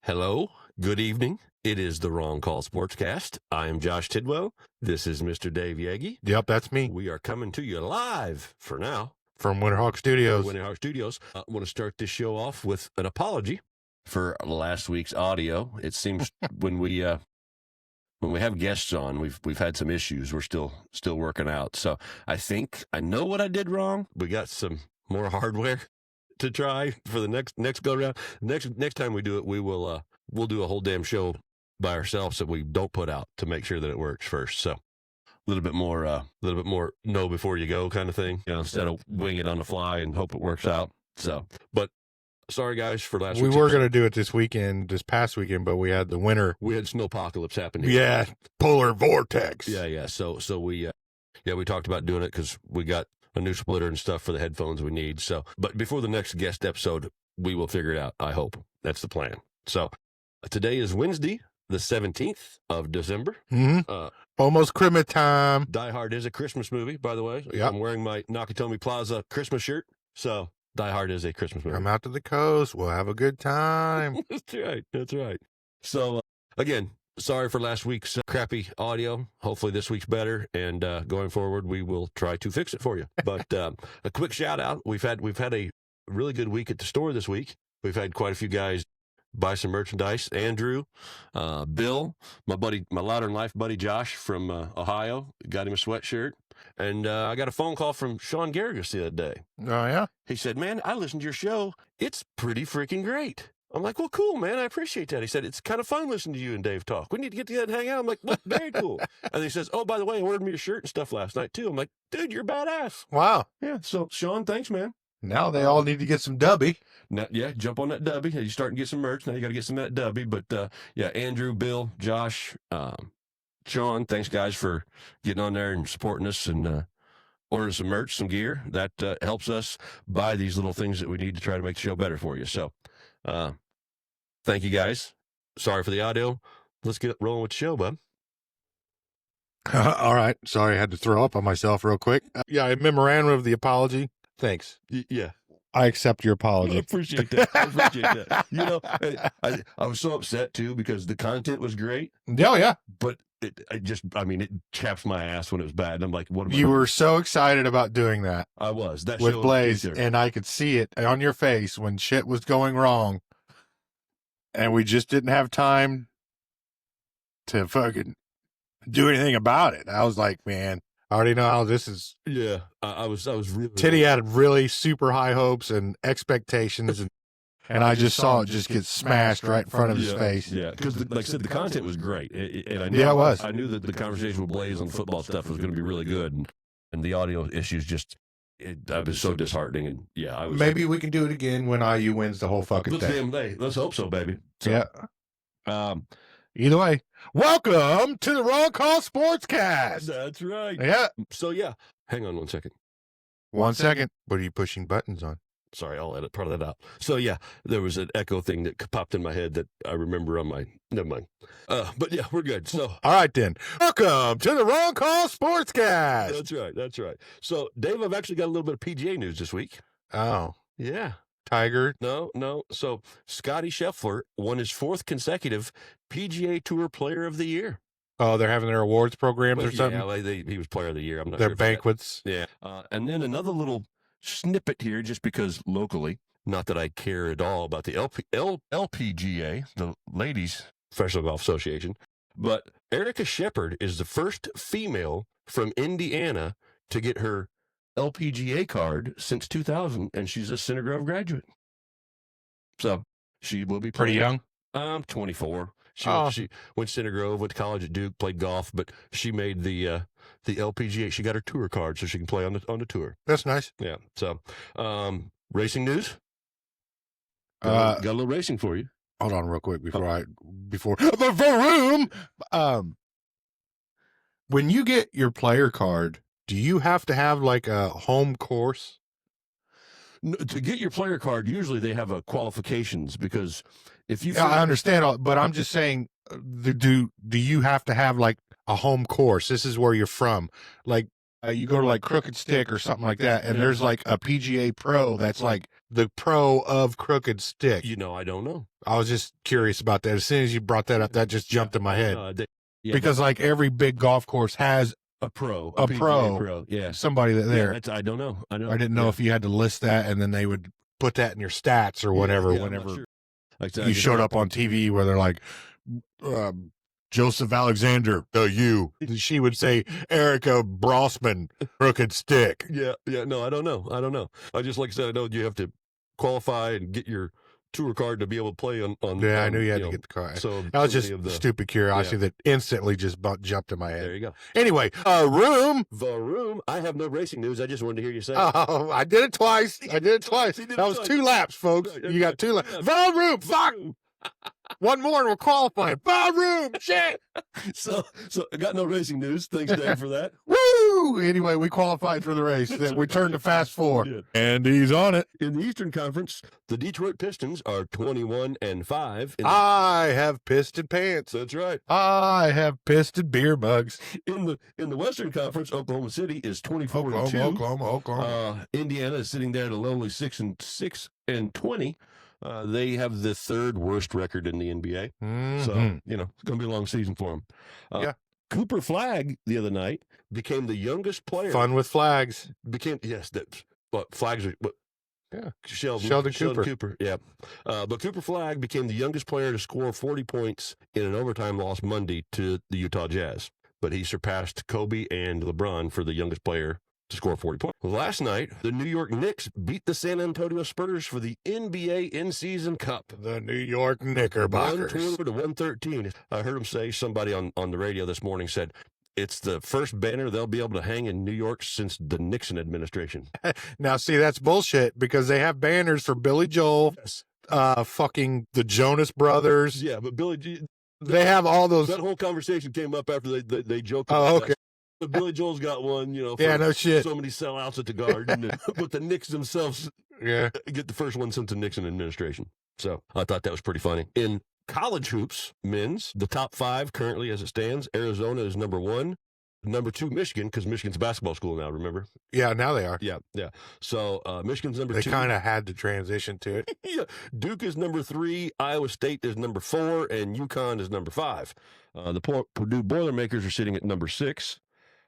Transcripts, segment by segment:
Hello, good evening. It is the Wrong Call Sportscast. I am Josh Tidwell. This is Mr. Dave Yegi. Yep, that's me. We are coming to you live for now From Winterhawk Studios. Winterhawk Studios. I want to start this show off with an apology for last week's audio. It seems when we have guests on, we've had some issues we're still working out. So I think I know what I did wrong. We got some more hardware to try for the next go around. Next time we do it, we'll do a whole damn show by ourselves that we don't put out to make sure that it works first. So a little bit more know before you go kind of thing, instead of wing it on the fly and hope it works out. So, but sorry guys for last week. We were going to do it this past weekend, but we had the winter. We had snowpocalypse happen here. Yeah, polar vortex. Yeah. So we talked about doing it because we got a new splitter and stuff for the headphones we need. So, but before the next guest episode, we will figure it out. I hope that's the plan. So today is Wednesday, the 17th of December. Mm-hmm. Almost Christmas time. Die Hard is a Christmas movie, by the way. Yep. I'm wearing my Nakatomi Plaza Christmas shirt. So Die Hard is a Christmas movie. Come out to the coast. We'll have a good time. That's right. So again, sorry for last week's crappy audio. Hopefully this week's better, and going forward, we will try to fix it for you. But a quick shout out: we've had a really good week at the store this week. We've had quite a few guys buy some merchandise. Andrew, Bill, my Louder in Life buddy Josh from Ohio, got him a sweatshirt, and I got a phone call from Sean Garrigus the other day. Oh yeah. He said, "Man, I listened to your show. It's pretty freaking great." I'm like, well, cool, man. I appreciate that. He said, it's kind of fun listening to you and Dave talk. We need to get together and hang out. I'm like, well, very cool. And he says, oh, by the way, I ordered me a shirt and stuff last night, too. I'm like, dude, you're badass. Wow. Yeah. So, Sean, thanks, man. Now they all need to get some dubby. Now, yeah, jump on that dubby. You starting to get some merch. Now you got to get some of that dubby. But, yeah, Andrew, Bill, Josh, Sean, thanks, guys, for getting on there and supporting us and ordering some merch, some gear. That helps us buy these little things that we need to try to make the show better for you. So, thank you, guys. Sorry for the audio. Let's get rolling with the show, bud. All right. Sorry, I had to throw up on myself real quick. Yeah, a memorandum of the apology. Thanks. Yeah. I accept your apology. I appreciate that. You know, I was so upset, too, because the content was great. Oh, yeah. But it chaps my ass when it was bad. And I'm like, what am I You doing? were so excited about doing that. I was. That with show Blaze, was there. and I could see it on your face when shit was going wrong. And we just didn't have time to fucking do anything about it. I was like, man, I already know how this is. Yeah, I was really. Titty had really super high hopes and expectations, and I just saw it just get smashed right in front of his face. Yeah, because like I said, the content was great, and I knew, Yeah, it was. I knew that the conversation with Blaze on football stuff was going to be really good, and the audio issues just. I was so disheartening, and yeah, I was. Maybe we can do it again when IU wins the whole fucking thing. Let's hope so, baby. So, Yeah. Either way, welcome to the Wrong Call Sportscast. That's right. Yeah. So yeah, hang on 1 second. 1 second. What are you pushing buttons on? Sorry, I'll edit part of that out. So yeah, there was an echo thing that popped in my head that I remember on my. Never mind. But yeah, we're good. So all right then. Welcome to the Wrong Call Sportscast. That's right. So Dave, I've actually got a little bit of PGA news this week. Oh, Yeah. Tiger. No. So Scotty Scheffler won his 4th consecutive PGA Tour Player of the Year. Oh, they're having their awards programs or something. Yeah, he was Player of the Year. I'm not Their sure. banquets. Yeah. And then another little snippet here, just because locally, not that I care at all about the LPGA, the Ladies Professional Golf Association, but Erica Shepherd is the first female from Indiana to get her LPGA card since 2000, and she's a Center Grove graduate. So she will be Pretty young. 24. She went to Center Grove, went to college at Duke, played golf, but she made the LPGA. She got her tour card so she can play on the tour. That's nice. Yeah. So, racing news. Got a little racing for you. Hold on real quick before the room. When you get your player card, do you have to have like a home course? No, to get your player card, usually they have qualifications, because if you... Yeah, I understand, but I'm just saying, do you have to have like a home course? This is where you're from. Like, you go to like Crooked Stick or something like that, and there's like a PGA Pro that's like the pro of Crooked Stick. I don't know. I was just curious about that. As soon as you brought that up, that just jumped in my head. Because like every big golf course has a pro, a pro, yeah, somebody there. I don't know. I didn't know if you had to list that, and then they would put that in your stats or whatever. Whenever sure. you showed up on TV, where they're like, Joseph Alexander, she would say Erica Brosman, Crooked Stick. Yeah. No, I don't know. I just, like I said, I know you have to qualify and get your tour card to be able to play on. Yeah, I knew you had to get the card. So that was just stupid curiosity that instantly just jumped in my head. There you go. Anyway, the room. I have no racing news. I just wanted to hear you say. Oh, I did it twice. That was 2 laps, folks. You got 2 laps. The room. Fuck. One more and we're qualifying. The room. Shit. So I got no racing news. Thanks, Dave, for that. Woo! Anyway, we qualified for the race. Then we turned to fast 4. And he's on it. In the Eastern Conference, the Detroit Pistons are 21-5. I have piston pants. That's right. I have piston beer mugs. In the Western Conference, Oklahoma City is 24-2. Oklahoma. Indiana is sitting there at a lonely 6-6 and 20. They have the 3rd worst record in the NBA. Mm-hmm. So, it's going to be a long season for them. Yeah. Cooper Flagg the other night became the youngest player. Fun with flags. Flags are, yeah. Sheldon Cooper. Yeah. But Cooper Flagg became the youngest player to score 40 points in an overtime loss Monday to the Utah Jazz. But he surpassed Kobe and LeBron for the youngest player to score 40 points. Last night, the New York Knicks beat the San Antonio Spurs for the NBA In-Season Cup. The New York Knickerbockers. 112-113. I heard him say, somebody on the radio this morning said, it's the first banner they'll be able to hang in New York since the Nixon administration. Now, see, that's bullshit because they have banners for Billy Joel, fucking the Jonas Brothers. Yeah, but they have all those. That whole conversation came up after they joked about okay. That. But Billy Joel's got one, yeah, no shit. So many sellouts at the Garden. But the Knicks themselves get the first one since the Nixon administration. So I thought that was pretty funny. In college hoops, men's, the top 5 currently as it stands, Arizona is number 1. Number 2, Michigan, because Michigan's a basketball school now, remember? Yeah, now they are. Yeah. So Michigan's number 2. They kind of had to transition to it. Yeah. Duke is number 3, Iowa State is number 4, and UConn is number 5. The Purdue Boilermakers are sitting at number 6.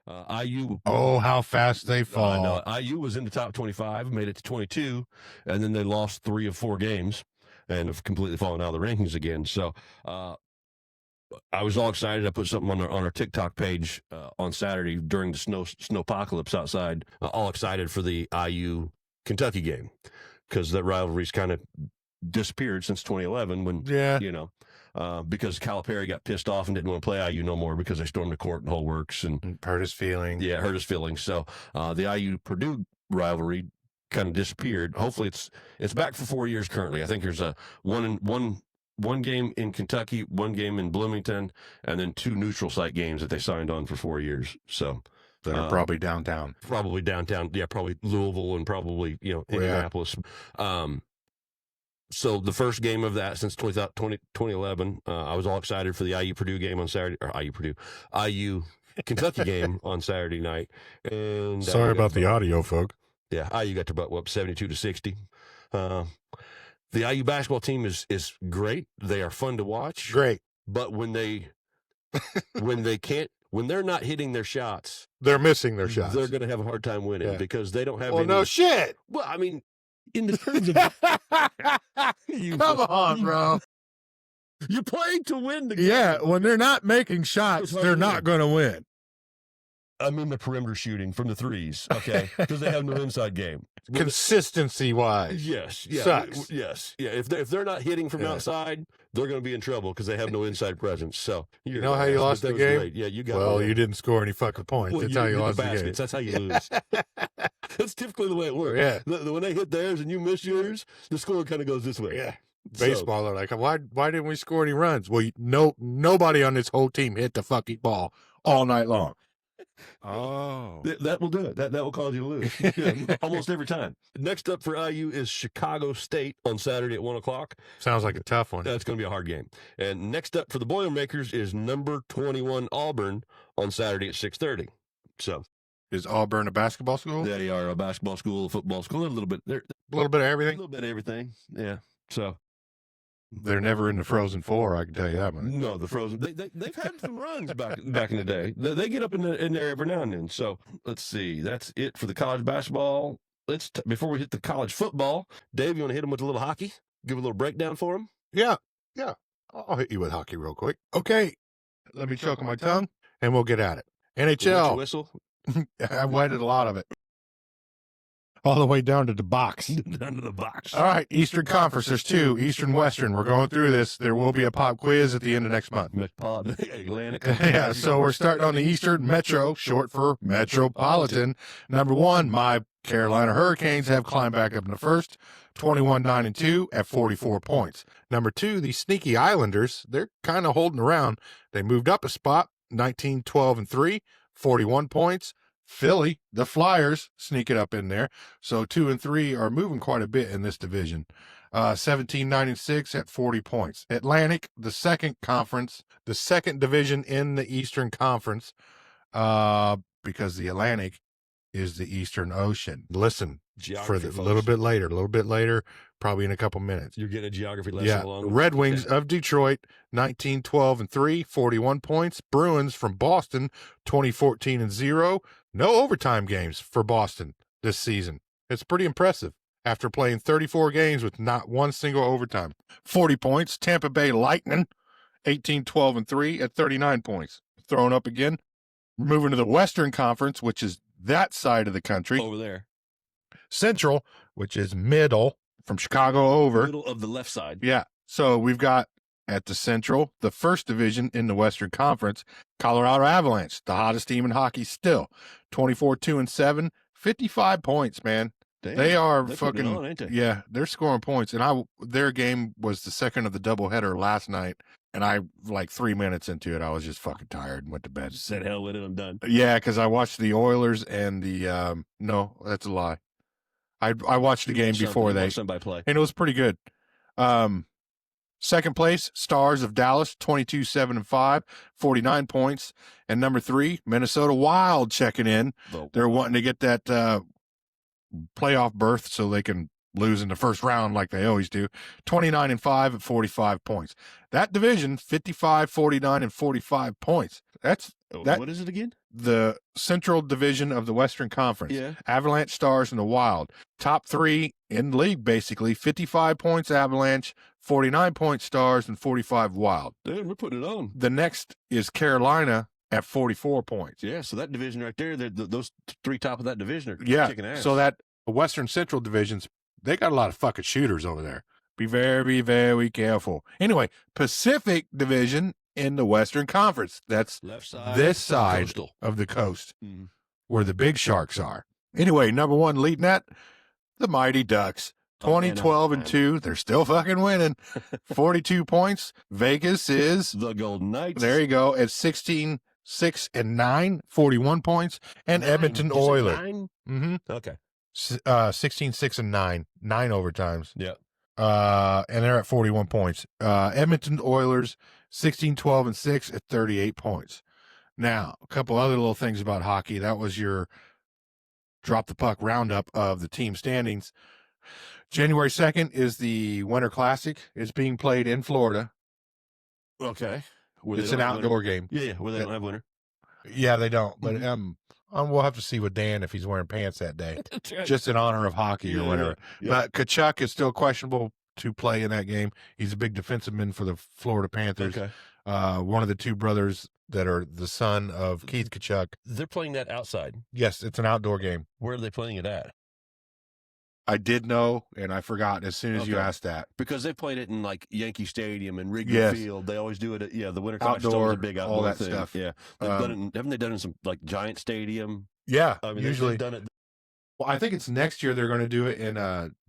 IU. Oh, how fast they fall. IU was in the top 25, made it to 22, and then they lost 3 of 4 games and have completely fallen out of the rankings again. So I was all excited. I put something on our TikTok page on Saturday during the snowpocalypse outside, all excited for the IU Kentucky game because that rivalry's kind of disappeared since 2011 when, because Calipari got pissed off and didn't want to play IU no more because they stormed the court and the whole works. And hurt his feelings. Yeah, hurt his feelings. So the IU-Purdue rivalry kind of disappeared. Hopefully it's back for 4 years currently. I think there's a one game in Kentucky, 1 game in Bloomington, and then 2 neutral site games that they signed on for 4 years. So they're probably downtown. Probably downtown. Yeah, probably Louisville and probably, Indianapolis. So the first game of that since 2011, I was all excited for the IU-Purdue game on Saturday, or IU-Kentucky game on Saturday night. And sorry about the audio, folks. Yeah, IU got to about 72-60. The IU basketball team is great. They are fun to watch. Great. But when they're not hitting their shots, they're missing their shots. They're going to have a hard time winning because they don't have any. No shit. Well, I mean, in the terms of come on, bro. You're playing to win the game. Yeah, when they're not making shots, they're not going to win. I mean the perimeter shooting from the threes, okay? Because they have no inside game. Consistency-wise. Yes. Yeah, sucks. Yes. Yeah. If they're not hitting from outside, they're going to be in trouble because they have no inside presence. So you know how you lost the game? Great. Yeah, you got. Well, you didn't score any fucking points. That's how you lost the game. That's how you lose. That's typically the way it works. Yeah. When they hit theirs and you miss yours, the score kind of goes this way. Yeah. Baseball, they're like, why didn't we score any runs? Well, nobody on this whole team hit the fucking ball all night long. Oh, that will do it. That will cause you to lose almost every time. Next up for IU is Chicago State on Saturday at 1:00. Sounds like a tough one. That's going to be a hard game. And next up for the Boilermakers is number 21 Auburn on Saturday at 6:30. So Is Auburn a basketball school? They are a basketball school, a football school, a little bit. They're A little bit of a everything. little bit of everything. Yeah. So They're never in the Frozen Four, I can tell you that much. no, the Frozen. They've had some runs back in the day. They get up in there every now and then. So let's see. That's it for the college basketball. Before we hit the college football, Dave, you want to hit him with a little hockey? Give a little breakdown for him. Yeah. I'll hit you with hockey real quick. Okay. Let me choke on my tongue, and we'll get at it. NHL. Whistle. I've wetted a lot of it. All the way down to the box. Down to the box. All right, Eastern Conference. There's two, Eastern, Western. We're going through this. There will be a pop quiz at the end of next month. Atlantic. Yeah, so we're starting on the Eastern Metro, short for Metropolitan. Number one, my Carolina Hurricanes have climbed back up in the first, 21-9-2 at 44 points. Number two, the Sneaky Islanders, they're kind of holding around. They moved up a spot, 19-12-3, 41 points. Philly, the Flyers, sneak it up in there. So 2 and 3 are moving quite a bit in this division. 17-9-6 at 40 points. Atlantic, the second conference, the second division in the Eastern Conference, because the Atlantic is the Eastern Ocean. Listen, Geography, for a little bit later, probably in a couple minutes. You're getting a geography lesson along with Red Wings of Detroit, 19-12-3, 41 points. Bruins from Boston, 20-14-0. No overtime games for Boston this season. It's pretty impressive after playing 34 games with not one single overtime. 40 points. Tampa Bay Lightning, 18-12-3 at 39 points. Thrown up again. Moving to the Western Conference, which is that side of the country. over there. Central, which is middle, from Chicago over. Middle of the left side. Yeah. So we've got at the Central, the first division in the Western Conference, Colorado Avalanche, the hottest team in hockey still. 24-2-7, 55 points, man. Damn, They are they're fucking, putting it on, ain't they? yeah, they're scoring points. And their game was the second of the doubleheader last night. And I, like 3 minutes into it, I was just fucking tired and went to bed. Said hell with it, I'm done. Yeah, because I watched the Oilers and the, no, that's a lie. I watched the game before they, somebody play. and it was pretty good. Second place, Stars of Dallas, 22-7-5, 49 points. And number three, Minnesota Wild checking in. They're wanting to get that playoff berth so they can lose in the first round like they always do. 29-5 at 45 points. That division, 55, 49, and 45 points. What is it again? The Central Division of the Western Conference. Yeah. Avalanche, Stars, and the Wild. Top three in the league, basically. 55 points Avalanche, 49 points Stars, and 45 Wild. Dude, we're putting it on. The next is Carolina at 44 points. Yeah, so that division right there, those three top of that division are kicking ass. So that Western Central divisions, they got a lot of fucking shooters over there. Be very, very careful. Anyway, Pacific Division in the Western Conference. That's left side, this side coastal of the coast, where the big sharks are. Anyway, number one lead net, the Mighty Ducks. 20-12-2. They're still fucking winning. 42 points. Vegas is the Golden Knights. There you go. At 16-6-9, 41 points. And Edmonton Oilers. Okay. 16-6-9, 9 overtimes. Yeah. And they're at 41 points. Edmonton Oilers, 16-12-6 at 38 points. Now, a couple other little things about hockey. That was your drop the puck roundup of the team standings. January 2nd is the Winter Classic. It's being played in Florida. Okay. It's an outdoor game. Yeah, where they don't have winter. Yeah, they don't. But we'll have to see with Dan if he's wearing pants that day, just in honor of hockey or whatever. Yeah. But Kachuk is still questionable to play in that game. He's a big defensive man for the Florida Panthers. Okay. One of the two brothers that are the son of Keith Kachuk. They're playing that outside. Yes, it's an outdoor game. Where are they playing it at? I did know, and I forgot as soon as you asked that. Because they played it in like Yankee Stadium and Wrigley Field. They always do it at, the Winter Classic is always a big outdoor all that thing. stuff. Yeah. Haven't they done it in some like Giant Stadium? Yeah, I mean, usually. they've done it. Well, I think it's next year they're going to do it in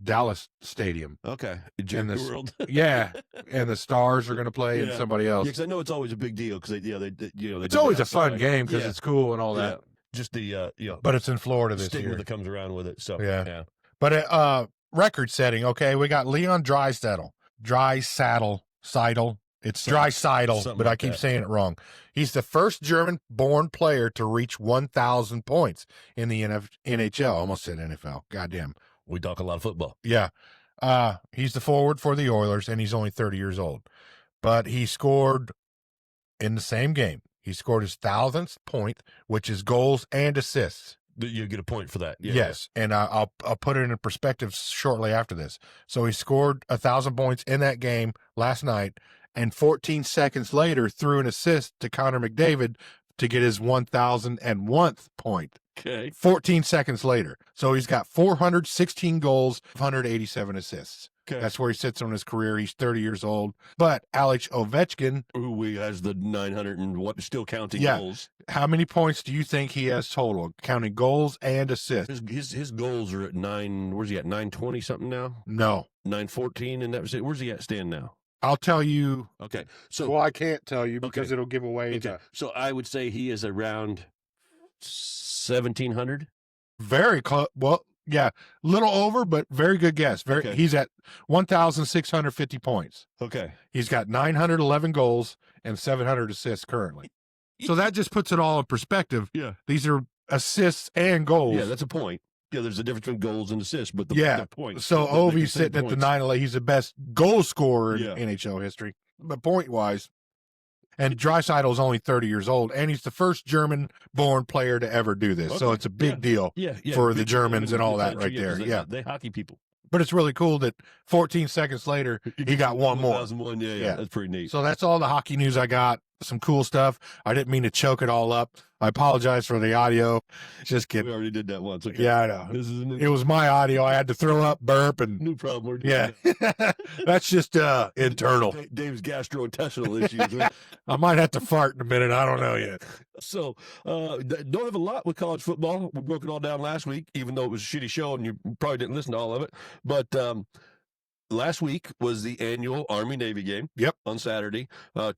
Dallas Stadium. Okay. World. Yeah, and the Stars are going to play and somebody else. Yeah, because I know it's always a big deal because they it's always a fun game because it's cool and all that. Just the but it's in Florida this stigma year that comes around with it. So yeah. But record setting. Okay, we got Leon Draisaitl, It's Dreisaitl, something but like I keep that. saying it wrong. He's the first German-born player to reach 1,000 points in the NHL. Almost said NFL. Goddamn. We talk a lot of football. Yeah. He's the forward for the Oilers, and he's only 30 years old. But he scored in the same game. He scored his 1,000th point, which is goals and assists. You get a point for that. Yeah, yes, and I'll put it in perspective shortly after this. So he scored 1,000 points in that game last night, and 14 seconds later threw an assist to Connor McDavid to get his 1,001th point. Okay. 14 seconds later. So he's got 416 goals, 187 assists. Okay. That's where he sits on his career. He's 30 years old. But Alex Ovechkin, who has the 900 and what, still counting goals. How many points do you think he has total, counting goals and assists? His goals are at 9. Where's he at? 920 something now? No. 914, and that was it. Where's he at stand now? I'll tell you. Okay. So I can't tell you because it'll give away. Okay. So I would say he is around 1,700. Very close. Well, yeah, little over, but very good guess. He's at 1,650 points. Okay. He's got 911 goals and 700 assists currently. So that just puts it all in perspective. Yeah. These are assists and goals. Yeah, that's a point. Yeah, there's a difference between goals and assists, but the point. So Ovi's sitting at the 911. He's the best goal scorer in NHL history, but point-wise. And Dreisaitl is only 30 years old, and he's the first German-born player to ever do this. Okay. So it's a big deal for the Germans and all that right there. Yeah, they hockey people. But it's really cool that 14 seconds later, he got one more. 1,001, yeah, that's pretty neat. So that's all the hockey news I got. Some cool stuff. I didn't mean to choke it all up. I apologize for the audio. Just kidding. We already did that once. Okay. Yeah, I know. It was my audio. I had to throw up, burp, and new problem. Yeah, that's just internal. Dave's gastrointestinal issues. Right? I might have to fart in a minute. I don't know yet. So, don't have a lot with college football. We broke it all down last week, even though it was a shitty show and you probably didn't listen to all of it. But last week was the annual Army-Navy game. Yep. On Saturday.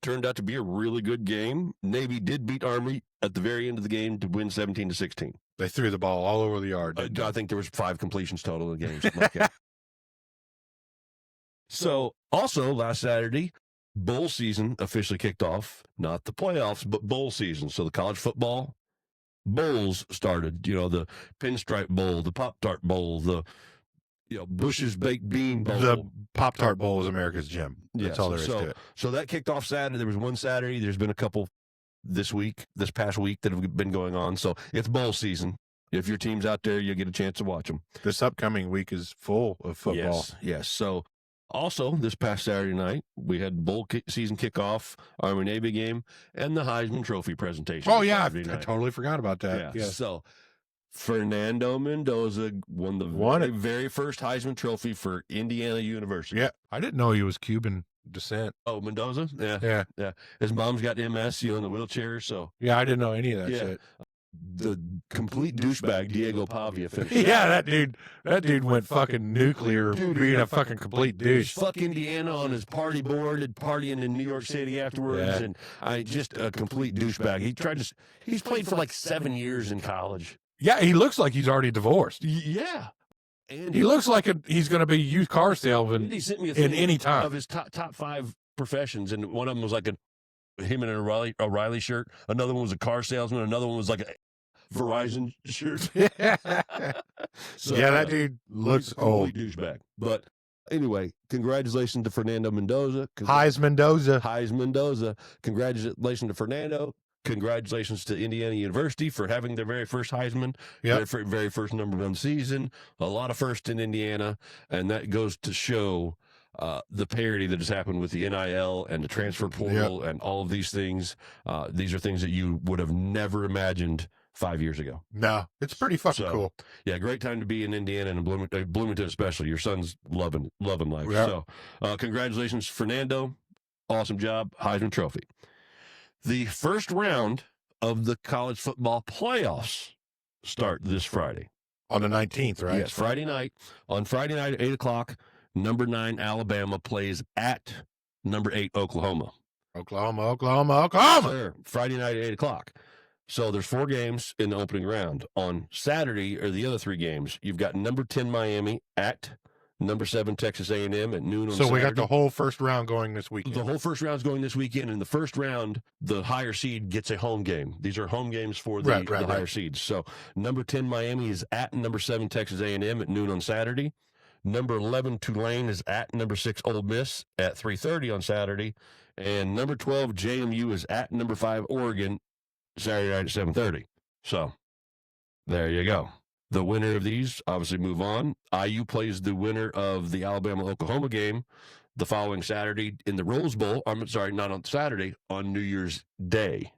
Turned out to be a really good game. Navy did beat Army at the very end of the game to win 17-16. They threw the ball all over the yard. I think there was 5 completions total in the game. Something like that. So, also last Saturday, bowl season officially kicked off. Not the playoffs, but bowl season. So the college football bowls started. You know, the Pinstripe Bowl, the Pop-Tart Bowl, the Bush's Baked Bean Bowl. The Pop-Tart Bowl is America's gym. That's all there is to it. So that kicked off Saturday. There was one Saturday. There's been a couple this past week that have been going on. So it's bowl season. If your team's out there, you'll get a chance to watch them. This upcoming week is full of football. Yes. So also this past Saturday night, we had bowl season kickoff, Army-Navy game, and the Heisman Trophy presentation. Oh, yeah. I totally forgot about that. Yeah. So Fernando Mendoza won the very first Heisman Trophy for Indiana University. Yeah. I didn't know he was Cuban descent. Oh, Mendoza? Yeah. His mom's got MS, in the wheelchair, so. Yeah, I didn't know any of that shit. The complete douchebag, Diego Pavia, finished. Yeah, that dude went fucking nuclear, being a fucking complete douche. Fuck Indiana on his party board and partying in New York City afterwards, and just a complete douchebag. He's played for like 7 years in college. Yeah, he looks like he's already divorced. Yeah. And he looks like he's going to be a used car salesman in any time. Of his top 5 professions, and one of them was like him in an O'Reilly shirt. Another one was a car salesman. Another one was like a Verizon shirt. So, that dude looks old. Douchebag. But anyway, congratulations to Fernando Mendoza. Heisman Mendoza. Congratulations to Fernando. Congratulations to Indiana University for having their very first Heisman, their very first #1 season. A lot of firsts in Indiana, and that goes to show the parity that has happened with the NIL and the transfer portal and all of these things. These are things that you would have never imagined 5 years ago. No, it's pretty fucking cool. Yeah, great time to be in Indiana and Bloomington especially. Your son's loving life. Yeah. So congratulations, Fernando. Awesome job. Heisman Trophy. The first round of the college football playoffs start this Friday. On the 19th, right? Yes, Friday night. On Friday night at 8 o'clock, number 9 Alabama plays at number 8 Oklahoma. Oklahoma. Friday night at 8 o'clock. So there's 4 games in the opening round. On Saturday, or the other 3 games, you've got number 10 Miami at Number 7, Texas A&M at noon on So Saturday. we got the whole first round going this weekend. The whole first round's going this weekend. In the first round, the higher seed gets a home game. These are home games for the higher seeds. So number 10, Miami is at number 7, Texas A&M at noon on Saturday. Number 11, Tulane is at number 6, Ole Miss at 3:30 on Saturday. And number 12, JMU is at number 5, Oregon, Saturday night at 7:30. So there you go. The winner of these obviously move on. IU plays the winner of the Alabama-Oklahoma game the following Saturday in the Rose Bowl. I'm sorry, not on Saturday, on New Year's Day.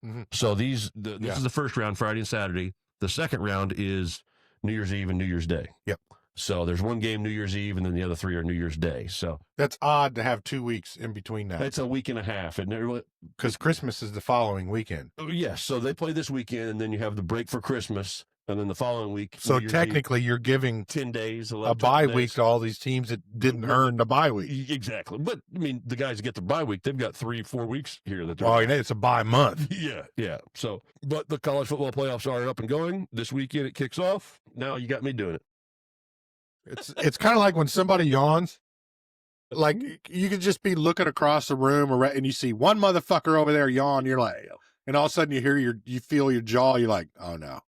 Mm-hmm. So this is the first round, Friday and Saturday. The second round is New Year's Eve and New Year's Day. Yep. So there's one game New Year's Eve, and then the other 3 are New Year's Day. So that's odd to have 2 weeks in between that. It's a week and a half, and because Christmas is the following weekend. Yes, so they play this weekend, and then you have the break for Christmas, and then the following week. So technically, you're giving 10 days, a bye week to all these teams that didn't earn the bye week. Exactly, but I mean, the guys that get the bye week, they've got 3-4 weeks here that they're. Oh, it's a bye month. Yeah. So, but the college football playoffs are up and going this weekend. It kicks off. Now you got me doing it. It's kind of like when somebody yawns. Like you could just be looking across the room and you see one motherfucker over there yawn. You're like, and all of a sudden you feel your jaw. You're like, oh no.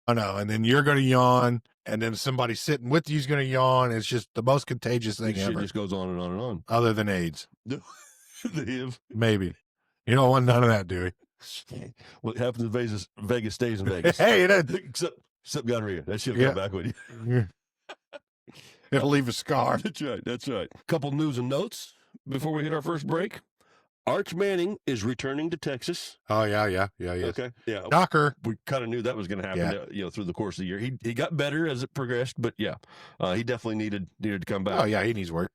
And then you're going to yawn, and then somebody sitting with you is going to yawn. It's just the most contagious thing ever. It just goes on and on and on. Other than AIDS. The HIV. Maybe. You don't want none of that, do we? What happens in Vegas stays in Vegas. Hey, except gonorrhea. That shit'll come back with you. It'll leave a scar. That's right. Couple news and notes before we hit our first break. Arch Manning is returning to Texas. Oh, yeah. Okay. Yeah. Knocker. We kind of knew that was going to happen, through the course of the year. He got better as it progressed, but he definitely needed to come back. Oh, yeah, he needs work.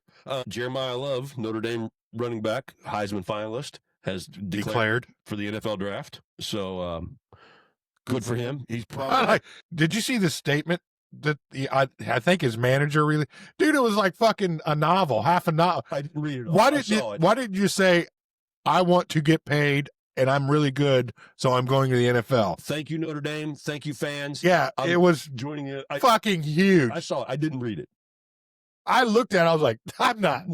Jeremiah Love, Notre Dame running back, Heisman finalist, has declared for the NFL draft. So good for him. He's probably. Did you see the statement that I think his manager really? Dude, it was like fucking a novel, half a novel. I didn't read it. Why didn't you say, I want to get paid and I'm really good, so I'm going to the NFL? Thank you, Notre Dame. Thank you, fans. Yeah, it was joining it. Fucking huge. I saw it. I didn't read it. I looked at it. I was like, I'm not.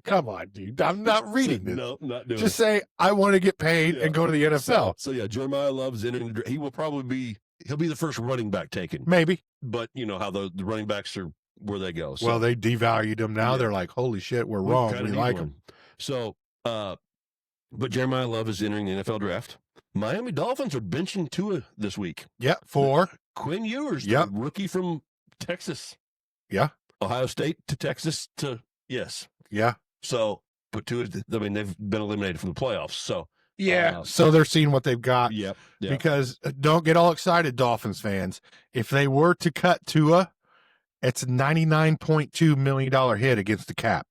Come on, dude. I'm not reading this. No, not doing Just say, I want to get paid and go to the NFL. So Jeremiah Love's in. He will probably he'll be the first running back taken. Maybe. But you know how the running backs are, where they go. So, well, they devalued them now. Yeah. They're like, holy shit, we're wrong. We like them. So, but Jeremiah Love is entering the NFL draft. Miami Dolphins are benching Tua this week. Yeah, for Quinn Ewers, the rookie from Texas. Yeah. Ohio State to Texas to, yes. Yeah. So, but Tua, I mean, they've been eliminated from the playoffs. So, yeah. So they're seeing what they've got. Yep. Because don't get all excited, Dolphins fans. If they were to cut Tua, it's a $99.2 million hit against the cap.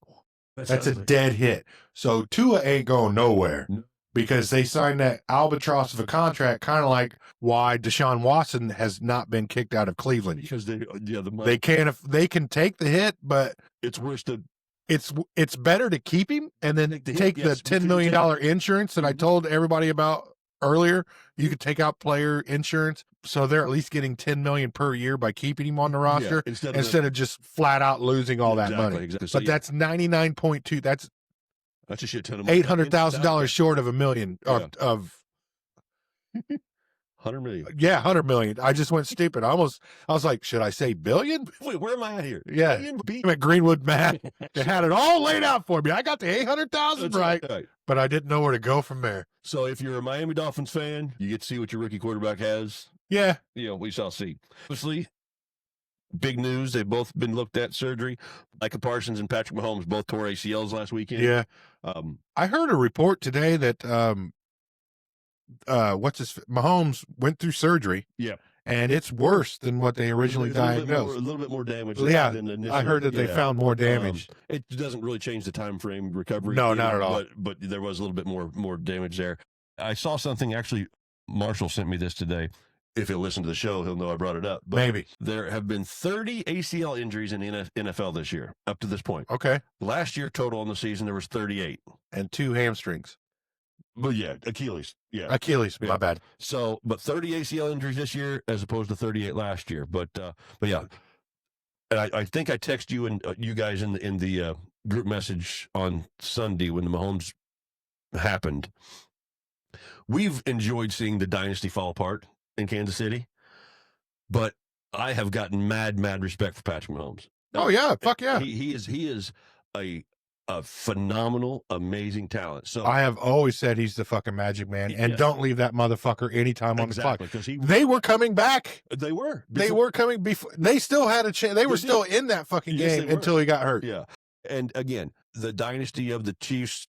That's a dead hit. So Tua ain't going nowhere because they signed that albatross of a contract, kind of like why Deshaun Watson has not been kicked out of Cleveland. Because the money. They can take the hit, but it's worse to. It's better to keep him and then take the $10 million insurance that I told everybody about earlier. You could take out player insurance, so they're at least getting $10 million per year by keeping him on the roster instead of just flat out losing all that money. Exactly. So that's 99.2. That's a shit ton of money. $800,000 short of $1 million of 100 million. Yeah, 100 million. I just went stupid. I was like, should I say billion? Wait, where am I at here? Yeah, I'm at Greenwood, Matt. They had it all laid out for me. I got the 800,000 right, but I didn't know where to go from there. So if you're a Miami Dolphins fan, you get to see what your rookie quarterback has. Yeah, we shall see. Obviously, big news. They've both been looked at surgery. Micah Parsons and Patrick Mahomes both tore ACLs last weekend. Yeah, I heard a report today that Mahomes went through surgery. Yeah. And it's worse than what they originally diagnosed. A little bit more damage. Yeah, than initially. I heard that they found more damage. It doesn't really change the time frame recovery. No, not at all. But there was a little bit more damage there. I saw something, actually, Marshall sent me this today. If he'll listen to the show, he'll know I brought it up. But maybe. There have been 30 ACL injuries in the NFL this year, up to this point. Okay. Last year, total in the season, there was 38. And 2 hamstrings. Well, yeah, Achilles. Yeah. Achilles, my bad. So, but 30 ACL injuries this year as opposed to 38 last year. But yeah. and I think I text you and you guys in the group message on Sunday when the Mahomes happened. We've enjoyed seeing the dynasty fall apart in Kansas City, but I have gotten mad respect for Patrick Mahomes. Oh yeah, fuck yeah. He is a phenomenal, amazing talent. So I have always said he's the fucking magic man, and Yes. don't leave that motherfucker anytime on the clock. because They were coming back. they were They were coming before. They still had a chance. They were still in that fucking Yes, game they were. until he got hurt. Yeah. And again, the dynasty of the Chiefs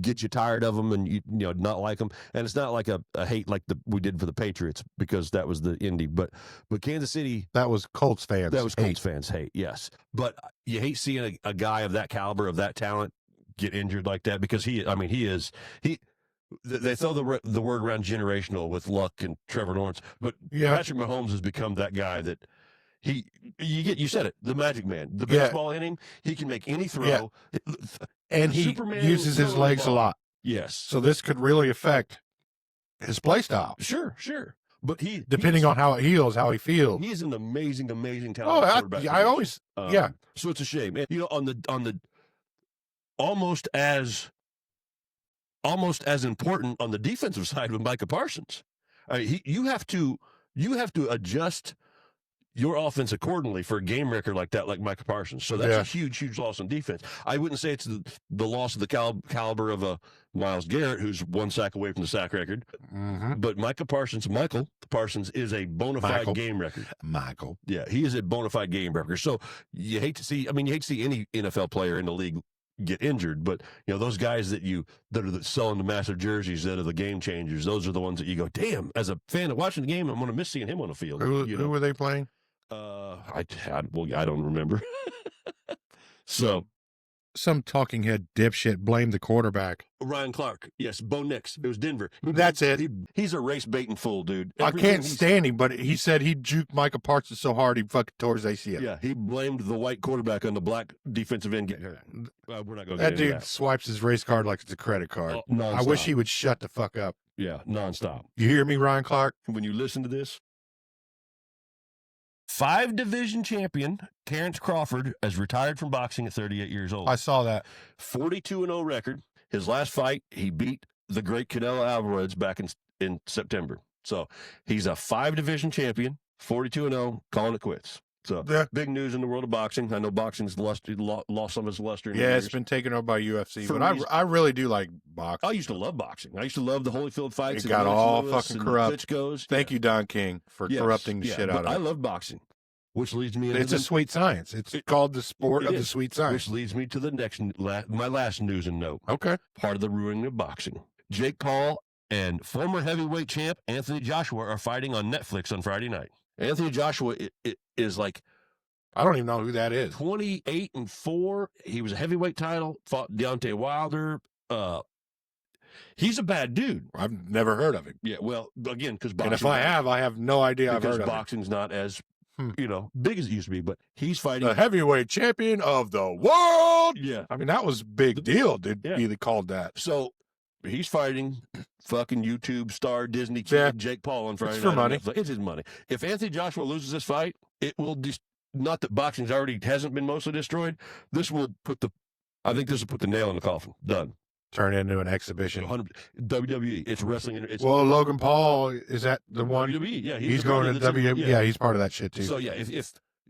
get you tired of them and you know not like them. And it's not like a hate like we did for the Patriots because that was the Indy. But Kansas City, That was Colts fans. that was hate. Colts fans hate. Yes, but you hate seeing a guy of that caliber, of that talent, get injured like that because he. They throw the word around generational with Luck and Trevor Lawrence, but Yeah. Patrick Mahomes has become that guy that. You said it, the magic man. The baseball inning, he can make any throw. Yeah. And he Superman uses his legs a lot. Yes. So this could really affect his play style. Sure. But Depending on how it heals, how he feels. He's an amazing Oh, talent quarterback. I always, yeah. So it's a shame. And, you know, on the almost as important on the defensive side with Micah Parsons. You have to adjust your offense accordingly for a game record like that, like Micah Parsons. So that's a huge loss on defense. I wouldn't say it's the loss of the caliber of a Myles Garrett, who's one sack away from the sack record. Mm-hmm. But Michael Parsons is a bona fide game record. Michael. Yeah, he is a bona fide game record. So you hate to see any NFL player in the league get injured, but you know those guys that are selling the massive jerseys that are the game changers. Those are the ones that you go, damn. As a fan of watching the game, I'm going to miss seeing him on the field. Who were they playing? I don't remember. So some talking head dipshit blamed the quarterback. Ryan Clark, yes, Bo Nix. It was Denver. That's it. He's a race baiting fool, dude. I can't stand him, but he said he juked Micah Parsons so hard he fucking tore his ACL. Yeah, he blamed the white quarterback on the black defensive end. We're not going to That dude swipes his race card like it's a credit card. I wish he would shut the fuck up. Yeah, nonstop. You hear me, Ryan Clark? When you listen to this, 5-division champion Terrence Crawford has retired from boxing at 38 years old. I saw that. 42-0 record. His last fight, he beat the great Canelo Alvarez back in September. So he's a 5-division champion, 42-0, calling it quits. So big news in the world of boxing. I know boxing's lost some of its luster. It's been taken over by UFC, but I really do like boxing. I used to love boxing. I used to love the Holyfield fights. It got all fucking corrupt. Klitschko's. Thank you, Don King, for corrupting the shit out of it. I love boxing, which leads me into it's a sweet science. It's called the sport of the sweet science. Which leads me to the my last news and note. Okay. Part of the ruining of boxing. Jake Paul and former heavyweight champ Anthony Joshua are fighting on Netflix on Friday night. Anthony Joshua is like, I don't even know who that is. 28-4. He was a heavyweight title, fought Deontay Wilder. He's a bad dude. I've never heard of him. Yeah, well, again, because boxing. And if I have no idea I've heard of him. Because boxing's not as, big as it used to be, but he's fighting. The heavyweight champion of the world. Yeah. I mean, that was a big deal, dude. Yeah. He called that. So he's fighting fucking YouTube star Disney kid Jake Paul on Friday night. It's for money. It's his money. If Anthony Joshua loses this fight, it will not that boxing's already hasn't been mostly destroyed. I think this will put the nail in the coffin. Done. Turn into an exhibition. WWE. It's wrestling. Logan Paul, is that the one? WWE. Yeah, he's going to WWE. Yeah, he's part of that shit too. So yeah,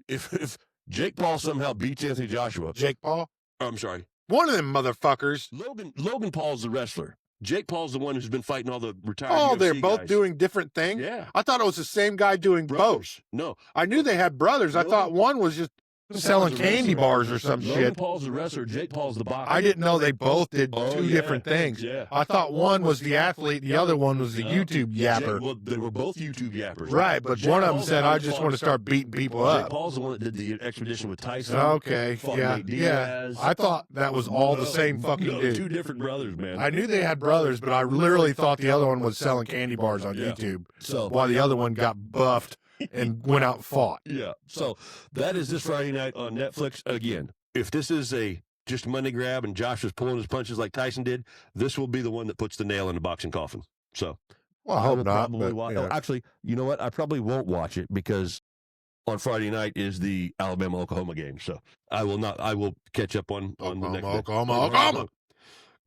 if Jake Paul somehow beats Anthony Joshua, Jake Paul. I'm sorry. One of them motherfuckers. Logan Paul's the wrestler. Jake Paul's the one who's been fighting all the retired. Oh, UFC they're both guys. doing different things? Yeah. I thought it was the same guy doing both. No. I knew they had brothers. I thought one was just selling candy bars or some Logan shit. Paul's the wrestler. Jake Paul's the boxer. I didn't know they both did two different things. Yeah. I thought one was the athlete, the other one was the YouTube yapper. They were both YouTube yappers. Right, but one of them said, I just want to start beating people up. Jake Paul's the one that did the expedition with Tyson. Okay, yeah. I thought that was all the same fucking dude. Two different brothers, man. I knew they had brothers, but I literally thought the other one was selling candy bars on YouTube. So while the other one got buffed and went out and fought. Yeah. So that is this Friday night on Netflix. Again, if this is just money grab and Josh is pulling his punches like Tyson did, this will be the one that puts the nail in the boxing coffin. So I hope not. Actually, you know what? I probably won't watch it because on Friday night is the Alabama-Oklahoma game. So I will catch up on the next Oklahoma.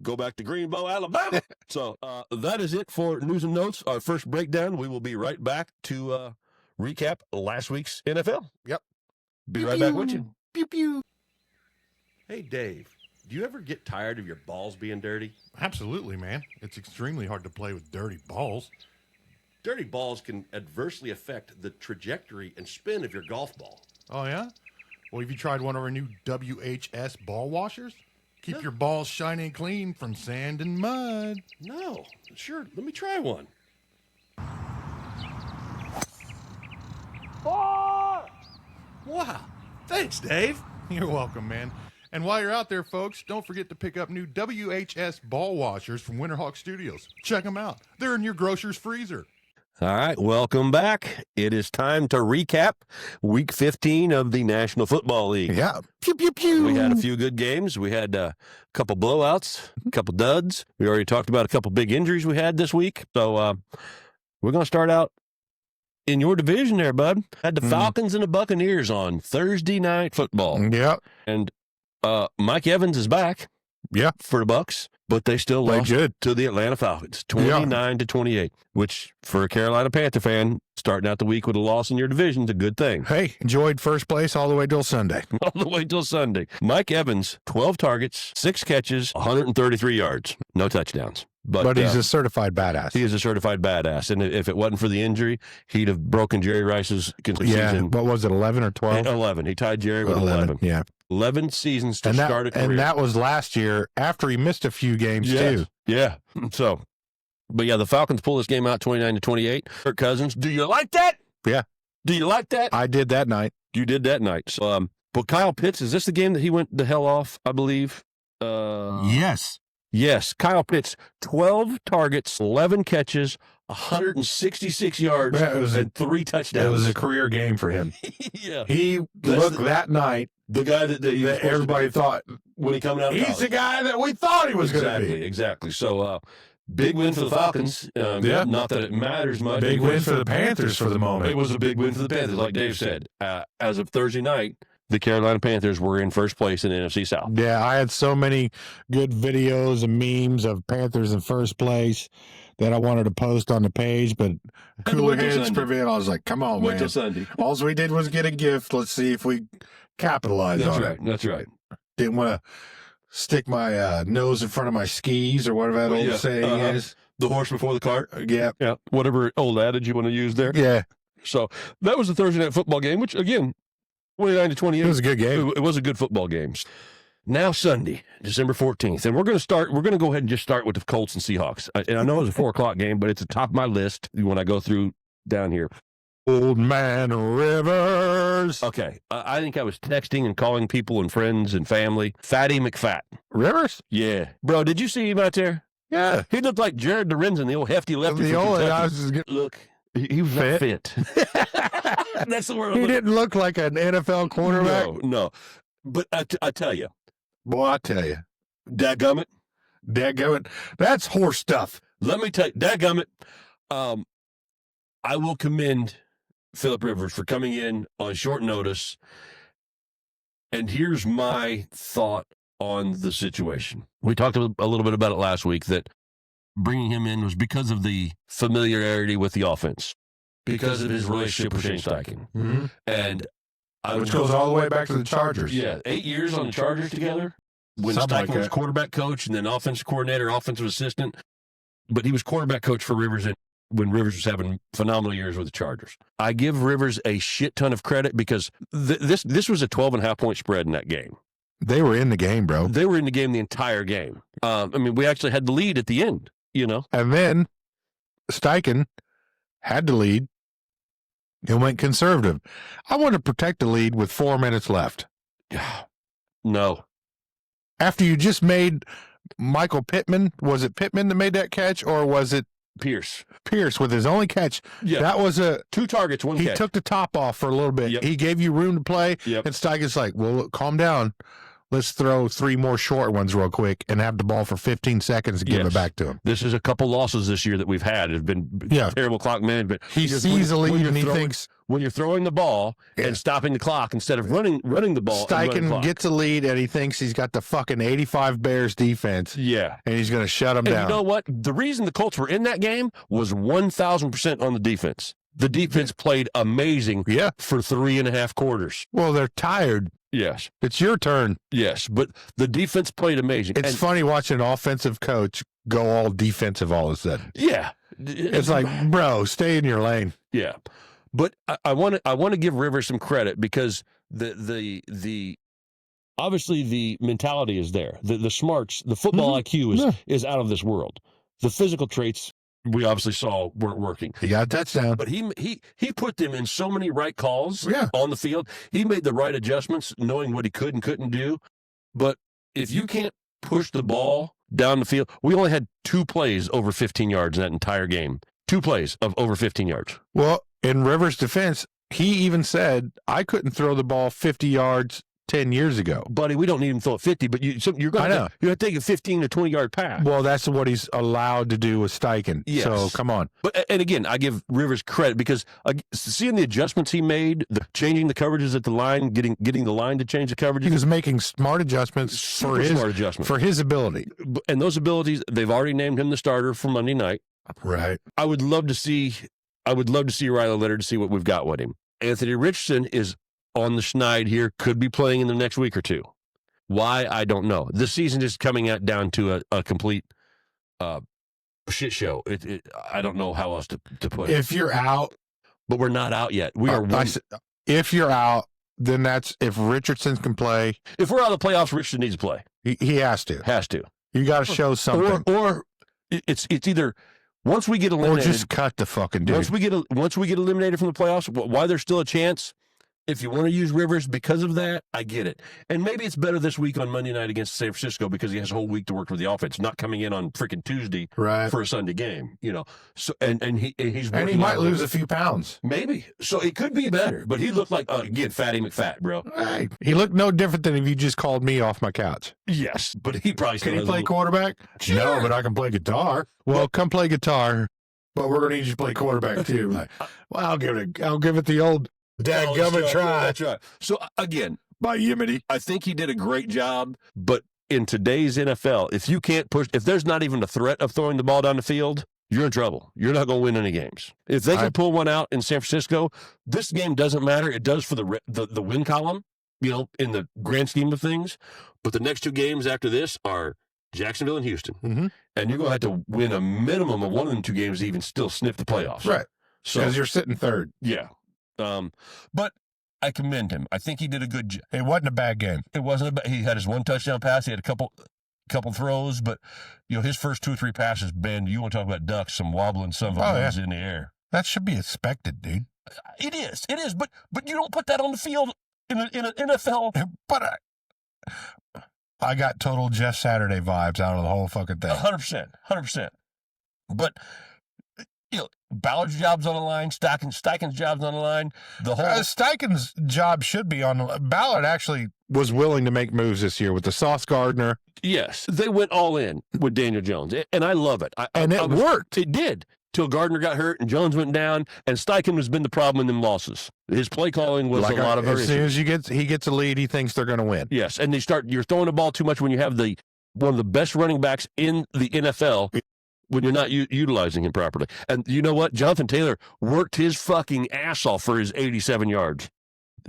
Go back to Greenbow, Alabama. So that is it for news and notes. Our first breakdown. We will be right back to recap last week's NFL. Yep. Be right back with you. Pew, pew. Hey, Dave, do you ever get tired of your balls being dirty? Absolutely, man. It's extremely hard to play with dirty balls. Dirty balls can adversely affect the trajectory and spin of your golf ball. Oh, yeah? Well, have you tried one of our new WHS ball washers? Keep your balls shiny and clean from sand and mud. No. Sure, let me try one. Oh! Wow. Thanks, Dave. You're welcome, man. And while you're out there, folks, don't forget to pick up new WHS ball washers from Winterhawk Studios. Check them out. They're in your grocer's freezer. All right, welcome back. It is time to recap Week 15 of the National Football League. Yeah. Pew, pew, pew. We had a few good games. We had a couple blowouts, a couple duds. We already talked about a couple big injuries we had this week. So we're going to start out in your division there, bud. Had the Falcons and the Buccaneers on Thursday Night Football. Yeah. And Mike Evans is back. Yeah. For the Bucs, but they still lost to the Atlanta Falcons, 29-28, which for a Carolina Panther fan, starting out the week with a loss in your division is a good thing. Hey, enjoyed first place all the way till Sunday. All the way till Sunday. Mike Evans, 12 targets, 6 catches, 133 yards, no touchdowns. But he's a certified badass. He is a certified badass. And if it wasn't for the injury, he'd have broken Jerry Rice's season. Yeah, what was it, 11 or 12? 11. He tied Jerry with 11. Yeah. 11 seasons to start a career. And that was last year after he missed a few games, too. Yeah. So, but yeah, the Falcons pull this game out 29-28. Kirk Cousins, do you like that? Yeah. Do you like that? I did that night. You did that night. So, but Kyle Pitts, is this the game that he went the hell off, I believe? Yes. Yes. Kyle Pitts, 12 targets, 11 catches, 166 yards, and 3 touchdowns. It was a career game for him. Yeah. He looked that night. The guy that everybody thought when he coming out. He's the guy that we thought he was going to be. Exactly. So, big win for the Falcons. Not that it matters much. Big win for the Panthers for the moment. It was a big win for the Panthers, like Dave said. As of Thursday night, the Carolina Panthers were in first place in the NFC South. Yeah, I had so many good videos and memes of Panthers in first place that I wanted to post on the page, but cooler heads prevailed. I was like, come on, man. Wait till Sunday. All we did was get a gift. Let's see if we capitalize on it. That's right. Didn't want to stick my nose in front of my skis or whatever that old saying is. The horse before the cart. Yeah. Whatever old adage you want to use there. Yeah. So that was the Thursday Night Football game, which, again, 29-28. It was a good game. It was a good football game. Now Sunday, December 14th, and we're going to go ahead and just start with the Colts and Seahawks. And I know it was a 4 o'clock game, but it's at the top of my list when I go through down here. Old Man Rivers. Okay. I think I was texting and calling people and friends and family. Fatty McFat. Rivers? Yeah. Bro, did you see him out there? Yeah. He looked like Jared Lorenzen, the old hefty lefty from Kentucky. Look, he was not fit. That's the word. He didn't look like an NFL cornerback. No. But I tell you. Boy, I tell you. Dadgummit. That's horse stuff. Let me tell you, dadgummit. I will commend Phillip Rivers for coming in on short notice. And here's my thought on the situation. We talked a little bit about it last week, that bringing him in was because of the familiarity with the offense, because of his relationship with Shane Steichen. Mm-hmm. And which goes all the way back to the Chargers. Yeah, 8 years on the Chargers together. When Steichen was quarterback coach and then offensive coordinator, offensive assistant. But he was quarterback coach for Rivers when Rivers was having phenomenal years with the Chargers. I give Rivers a shit ton of credit because this was a 12.5 point spread in that game. They were in the game, bro. They were in the game the entire game. We actually had the lead at the end, And then Steichen had the lead and went conservative. I want to protect the lead with 4 minutes left. No. After you just made Michael Pittman, was it Pittman that made that catch, or was it Pierce with his only catch? Yeah. That was 2 targets, 1 catch. He took the top off for a little bit. Yep. He gave you room to play, Yep. and Steichen's like, well, calm down. let's throw 3 more short ones real quick and have the ball for 15 seconds and give it back to him. This is a couple losses this year that we've had. It's been terrible clock management. He sees the lead and he thinks when you're throwing the ball and stopping the clock instead of running the ball. Steichen gets a lead and he thinks he's got the fucking 85 Bears defense. Yeah. And he's going to shut them down. You know what? The reason the Colts were in that game was 1,000% on the defense. The defense played amazing for 3.5 quarters. Well, they're tired. Yes. It's your turn. Yes, but the defense played amazing. It's funny watching an offensive coach go all defensive all of a sudden. Yeah. It's like, bro, stay in your lane. Yeah. But I want to give Rivers some credit because the obviously the mentality is there. The smarts, the football IQ is out of this world. The physical traits we obviously saw weren't working. He got a touchdown. But he put them in so many right calls on the field. He made the right adjustments, knowing what he could and couldn't do. But if you can't push the ball down the field, we only had 2 plays over 15 yards in that entire game. 2 plays of over 15 yards. Well, in Rivers' defense, he even said, I couldn't throw the ball 50 yards 10 years ago. Buddy, we don't need him to throw it 50, but you're going to take a 15 to 20-yard pass. Well, that's what he's allowed to do with Steichen. Yes. So, come on. And again, I give Rivers credit because seeing the adjustments he made, changing the coverages at the line, getting the line to change the coverage. He was making smart adjustments for his ability. And those abilities, they've already named him the starter for Monday night. Right. I would love to see Riley Leonard to see what we've got with him. Anthony Richardson is on the schneid here, could be playing in the next week or 2. Why? I don't know. This season is coming down to a complete shit show. I don't know how else to put it. If you're out. But we're not out yet. We are. If you're out, then that's if Richardson can play. If we're out of the playoffs, Richardson needs to play. He has to. Has to. You got to show something. Or it's either once we get eliminated. Or just cut the fucking dude. Once we get eliminated from the playoffs, why there's still a chance. If you want to use Rivers because of that, I get it. And maybe it's better this week on Monday night against San Francisco because he has a whole week to work with the offense, not coming in on freaking Tuesday for a Sunday game, So and he might lose a few pounds. Maybe. So it could be better. But he looked like again, Fatty McFat, bro. Right. He looked no different than if you just called me off my couch. Yes, but he probably can he play quarterback? Sure. No, but I can play guitar. Well, come play guitar, but we're gonna need you to play quarterback too. Well, I'll give it the old dadgummit try. That's right. So again, by Yimity, I think he did a great job. But in today's NFL, if you can't push, if there's not even a threat of throwing the ball down the field, you're in trouble. You're not going to win any games. If they can pull one out in San Francisco, this game doesn't matter. It does for the win column, in the grand scheme of things. But the next 2 games after this are Jacksonville and Houston, and you're going to have to win a minimum of one of them 2 games to even still sniff the playoffs. Right. So because you're sitting third. Yeah. But I commend him. I think he did a good job. It wasn't a bad game. It wasn't he had his 1 touchdown pass. He had a couple throws, but his first 2 or 3 passes, Ben, you want to talk about ducks, some wobbling some of them in the air. That should be expected, dude. It is, but you don't put that on the field in an NFL. But I got total Jeff Saturday vibes out of the whole fucking thing. 100%. But Ballard's job's on the line. Steichen's job's on the line. The whole Steichen's job should be on the Ballard actually was willing to make moves this year with the Sauce Gardner. Yes, they went all in with Daniel Jones, and I love it. It worked. It did till Gardner got hurt and Jones went down, and Steichen has been the problem in them losses. His play calling was a lot of as soon as he gets a lead, he thinks they're going to win. Yes, and you're throwing the ball too much when you have one of the best running backs in the NFL. When you're not utilizing him properly. And you know what? Jonathan Taylor worked his fucking ass off for his 87 yards.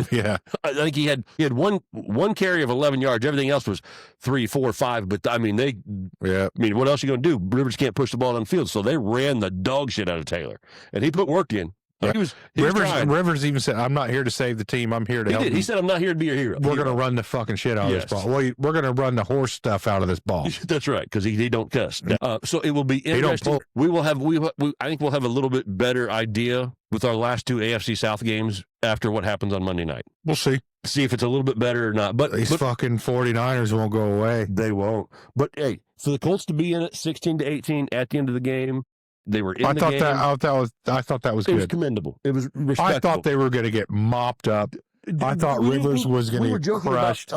Yeah. I think he had one carry of 11 yards. Everything else was 3, 4, 5. But, what else are you going to do? Rivers can't push the ball down the field. So they ran the dog shit out of Taylor. And he put work in. He was Rivers even said, I'm not here to save the team. I'm here to help. He said, I'm not here to be your hero. We're going to run the fucking shit out of this ball. We're going to run the horse stuff out of this ball. That's right, because he don't cuss. So it will be interesting. I think we'll have a little bit better idea with our last 2 AFC South games after what happens on Monday night. We'll see. See if it's a little bit better or not. But these fucking 49ers won't go away. They won't. But, hey, for the Colts to be in it 16-18 at the end of the game, they were in the game. I thought that was good. It was commendable. It was respectful. I thought they were going to get mopped up. I thought Rivers was going to get crushed.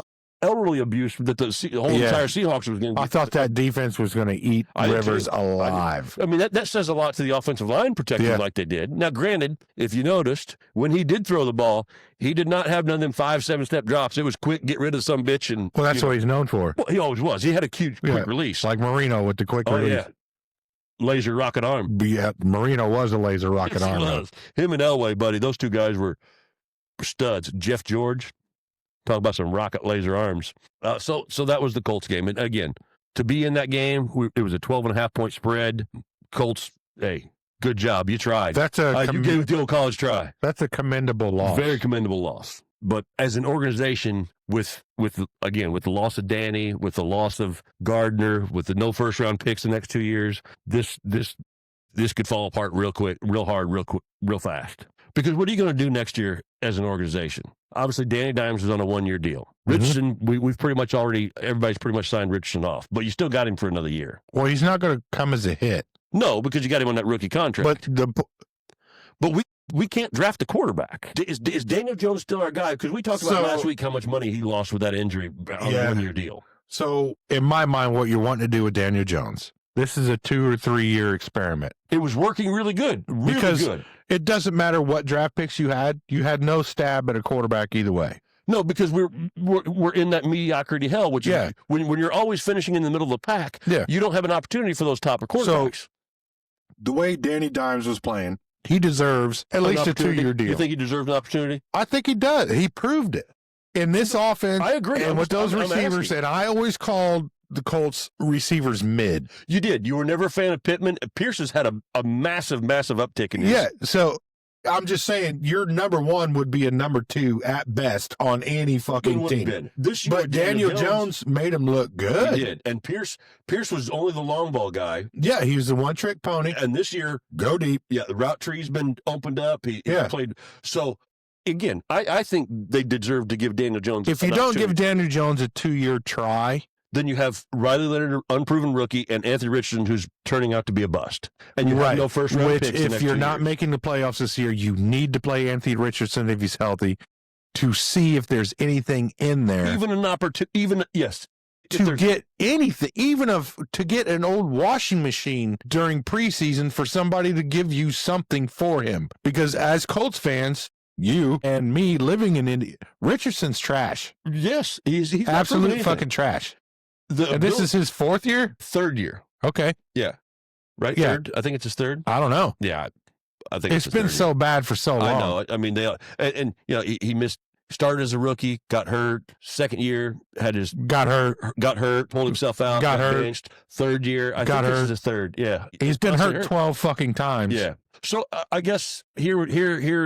elderly abuse that the whole entire Seahawks was going to. I thought that defense was going to eat Rivers alive. I mean, that says a lot to the offensive line protecting like they did. Now, granted, if you noticed, when he did throw the ball, he did not have none of them 5-7 step drops. It was quick, get rid of some bitch. And well, that's what he's known for. Well, he always was. He had a quick release. Like Marino with the quick release. Yeah. Laser rocket arm. Yeah, Marino was a laser rocket arm. Was. Him and Elway, buddy, those two guys were studs. Jeff George, talk about some rocket laser arms. So that was the Colts game. And again, to be in that game, it was a 12.5-point spread. Colts, hey, good job. You tried. That's you gave it the old college try. That's a commendable loss. Very commendable loss. But as an organization, with the loss of Danny, with the loss of Gardner, with the no first round picks the next 2 years, this could fall apart real quick, real hard, real fast. Because what are you going to do next year as an organization? Obviously, Danny Dimes is on a 1-year deal. Richardson, we've pretty much everybody's pretty much signed Richardson off, but you still got him for another year. Well, he's not going to come as a hit. No, because you got him on that rookie contract. But we can't draft a quarterback. Is Daniel Jones still our guy? Because we talked about last week how much money he lost with that injury on a 1-year deal. So, in my mind, what you're wanting to do with Daniel Jones, this is a 2 or 3 year experiment. It was working really good. Good. It doesn't matter what draft picks you had no stab at a quarterback either way. No, because we're in that mediocrity hell, which is when you're always finishing in the middle of the pack, you don't have an opportunity for those top quarterbacks. So, the way Danny Dimes was playing, he deserves at least a 2-year deal. You think he deserves an opportunity? I think he does. He proved it. In this offense, I agree. And with those receivers, and I always called the Colts receivers mid. You did. You were never a fan of Pittman. Pierce has had a massive, massive uptick in his. Yeah, so I'm just saying your number 1 would be a number 2 at best on any fucking team. This year, but Daniel Jones made him look good. He did. And Pierce was only the long ball guy. Yeah, he was the one-trick pony. And this year, go deep. Yeah, the route tree's been opened up. He played. So, again, I think they deserve to give Daniel Jones If you don't give Daniel Jones a 2-year try, then you have Riley Leonard, unproven rookie, and Anthony Richardson, who's turning out to be a bust. And you have no first-round picks. If you're not making the playoffs this year, you need to play Anthony Richardson if he's healthy to see if there's anything in there. Even an opportunity, to get anything, to get an old washing machine during preseason for somebody to give you something for him. Because as Colts fans, you and me living in India, Richardson's trash. Yes, he's absolute fucking trash. And this is his 4th year? 3rd year. Okay. Yeah. Right? Yeah. 3rd? I think it's his 3rd. I don't know. Yeah. I think it's been so bad for so long. I know. I mean, he missed, started as a rookie, got hurt. 2nd year, got hurt, pulled himself out, got hurt. Benched. 3rd year, I think this is his 3rd. Yeah. He's been hurt 12 fucking times. Yeah. So I guess here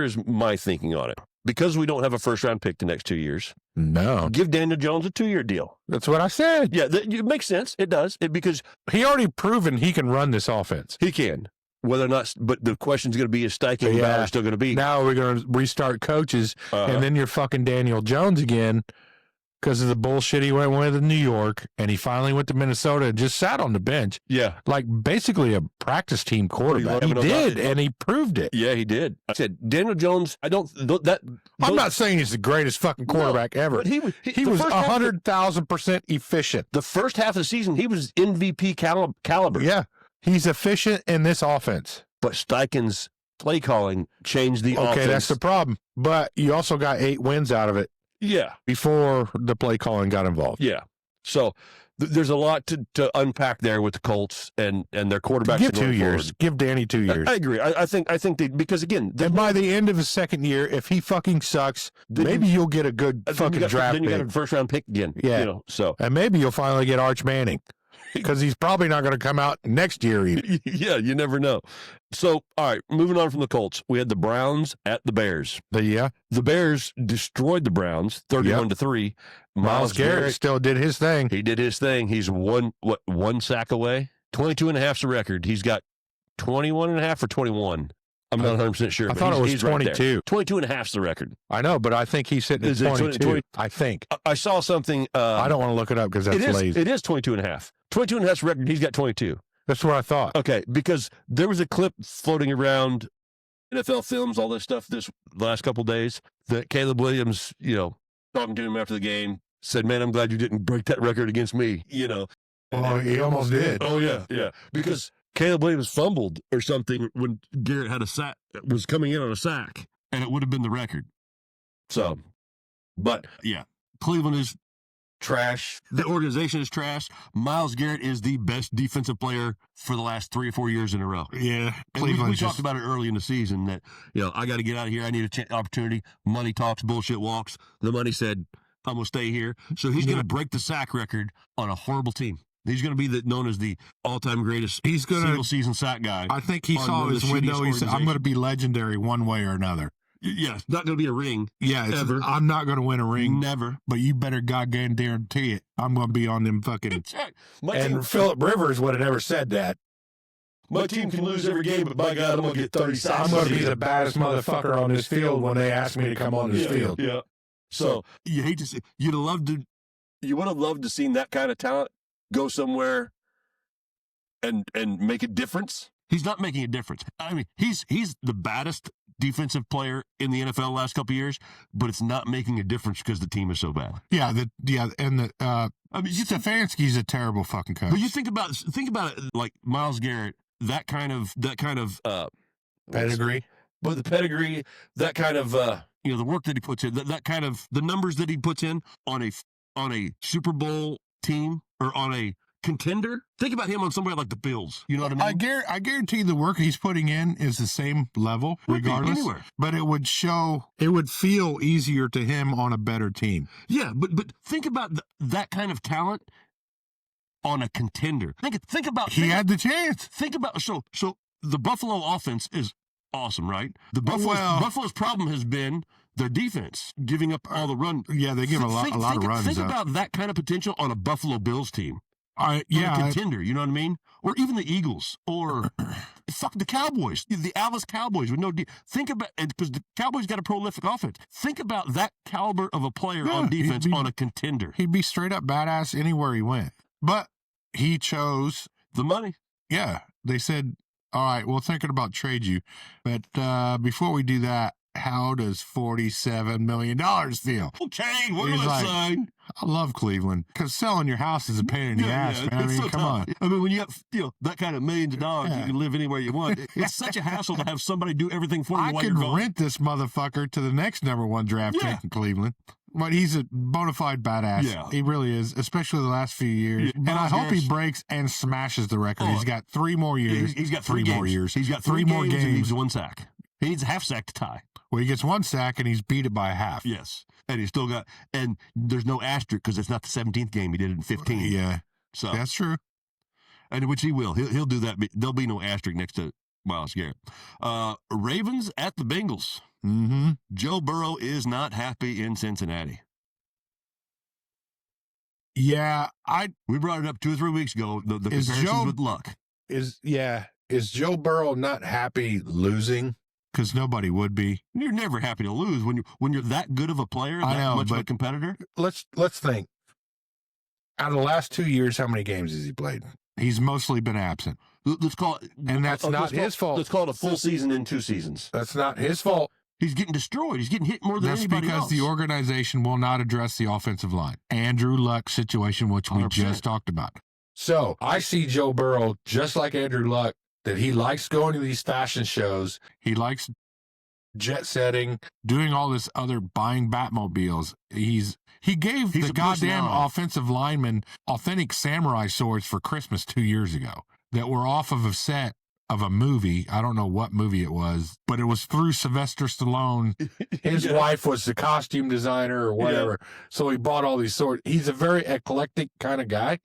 is my thinking on it. Because we don't have a first-round pick the next 2 years. No. Give Daniel Jones a 2-year deal. That's what I said. Yeah, it makes sense. It does. Because he already proven he can run this offense. He can. Whether or not, but the question's going to be, is Steichen and Bauer still going to be? Now we're going to restart coaches, and then you're fucking Daniel Jones again because of the bullshit he went with in New York, and he finally went to Minnesota and just sat on the bench. Yeah. Like basically a practice team quarterback. He did, and he proved it. Yeah, he did. I said, Daniel Jones, I'm not saying he's the greatest fucking quarterback ever. But he was 100,000% efficient. The first half of the season, he was MVP caliber. Yeah. He's efficient in this offense. But Steichen's play calling changed the offense. Okay, that's the problem. But you also got 8 wins out of it. Yeah. Before the play calling got involved. Yeah. So there's a lot to unpack there with the Colts and their quarterbacks. Give 2 years. Forward. Give Danny 2 years. I agree. I think because again, and by the end of his 2nd year, if he fucking sucks, maybe you'll get a good fucking draft pick. Then you got a first-round pick again. Yeah. So and maybe you'll finally get Arch Manning. Because he's probably not going to come out next year either. Yeah, you never know. So, all right, moving on from the Colts, we had the Browns at the Bears. The Bears destroyed the Browns 31-3. Myles Garrett still did his thing. He did his thing. He's one sack away. 22.5's the record. He's got 21.5 or 21. I'm not 100% sure. I thought it was 22. Right 22.5's the record. I know, but I think he's sitting at 22. I think. I saw something. I don't want to look it up because that's lazy. It is 22.5. 22.5's the record. He's got 22. That's what I thought. Okay, because there was a clip floating around NFL films, all this stuff, the last couple of days, that Caleb Williams, talking to him after the game, said, man, I'm glad you didn't break that record against me, Oh, he almost did. Oh, yeah. Because Caleb Williams fumbled or something when Garrett had a sack, was coming in on a sack, and it would have been the record. So, but, yeah, Cleveland is trash. The organization is trash. Myles Garrett is the best defensive player for the last 3 or 4 years in a row. Yeah, Cleveland. We talked about it early in the season that, I got to get out of here. I need an opportunity. Money talks, bullshit walks. The money said, I'm going to stay here. So he's going to break the sack record on a horrible team. He's going to be known as the all-time greatest single-season sack guy. I think he saw his window. He said, I'm going to be legendary one way or another. Yeah, it's not going to be a ring. Yeah, ever. I'm not going to win a ring. Never. But you better goddamn guarantee it. I'm going to be on them fucking... And Phillip Rivers would have never said that. My team can lose every game, but by God, I'm going to get 30 sacks. I'm going to be the baddest motherfucker on this field when they ask me to come on this field. Yeah. So you hate to see, you would have loved to seen that kind of talent go somewhere and make a difference. He's not making a difference. I mean, he's the baddest defensive player in the NFL the last couple of years, but it's not making a difference because the team is so bad. Yeah, Stefanski's a terrible fucking coach. But you think about it like Myles Garrett, that kind of pedigree. But the pedigree, that kind of the work that he puts in, that kind of the numbers that he puts in on a Super Bowl team or on a contender. Think about him on somebody like the Bills. You know what I mean? I guarantee the work he's putting in is the same level, regardless. Anywhere. But it would feel easier to him on a better team. Yeah, but think about that kind of talent on a contender. Think about he had the chance. Think about so the Buffalo offense is awesome, right? Buffalo's problem has been their defense giving up all the run. Yeah, they give a lot of runs. Think about that kind of potential on a Buffalo Bills team. A contender, you know what I mean? Or even the Eagles, or fuck the Cowboys, the Alice Cowboys with no think about, because the Cowboys got a prolific offense. Think about that caliber of a player on defense on a contender. He'd be straight up badass anywhere he went. But he chose the money. Yeah, they said, all right, we're thinking about trade you, but before we do that, how does $47 million feel? Okay, what do I sign? I love Cleveland because selling your house is a pain in the ass, man. I mean, come on. I mean, when you have that kind of millions of dollars, you can live anywhere you want. It's such a hassle to have somebody do everything for you while you're gone. I can rent this motherfucker to the next #1 draft pick in Cleveland. But he's a bona fide badass. Yeah. He really is, especially the last few years. And I hope he breaks and smashes the record. He's got 3 more years. He's got 3 more years. He's got 3 more games. And he needs 1 sack. He needs a half sack to tie. Well, he gets 1 sack and he's beat it by a half. Yes. And he's still got, and there's no asterisk because it's not the 17th game. He did it in 15. Yeah. So that's true. And which he will. He'll do that. There'll be no asterisk next to Myles Garrett. Ravens at the Bengals. Mm-hmm. Joe Burrow is not happy in Cincinnati. Yeah, we brought it up 2 or 3 weeks ago. The comparisons with Luck. Is Joe Burrow not happy losing? Because nobody would be. You're never happy to lose when you're that good of a player, that much of a competitor. Let's think. Out of the last 2 years, how many games has he played? He's mostly been absent. Let's call it, and that's not his fault. Let's call it a full season in 2 seasons. That's not his fault. He's getting destroyed. He's getting hit more than anybody else. That's because the organization will not address the offensive line. Andrew Luck situation, which we 100%. Just talked about. So I see Joe Burrow just like Andrew Luck, that he likes going to these fashion shows. He likes jet setting, doing all this other buying Batmobiles. He gave the goddamn offensive lineman authentic samurai swords for Christmas 2 years ago that were off of a set of a movie. I don't know what movie it was, but it was through Sylvester Stallone. His wife was the costume designer or whatever. Yeah. So he bought all these swords. He's a very eclectic kind of guy.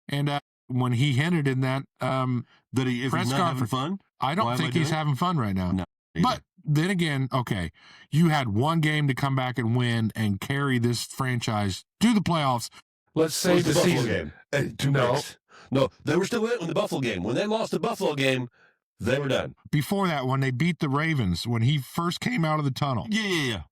And when he hinted in that that he is not having fun, I don't think he's having fun right now. No, but then again, okay, you had 1 game to come back and win and carry this franchise to the playoffs. Let's say the season game. No, they were still in the Buffalo game. When they lost the Buffalo game, they were done. Before that, when they beat the Ravens, when he first came out of the tunnel. Yeah.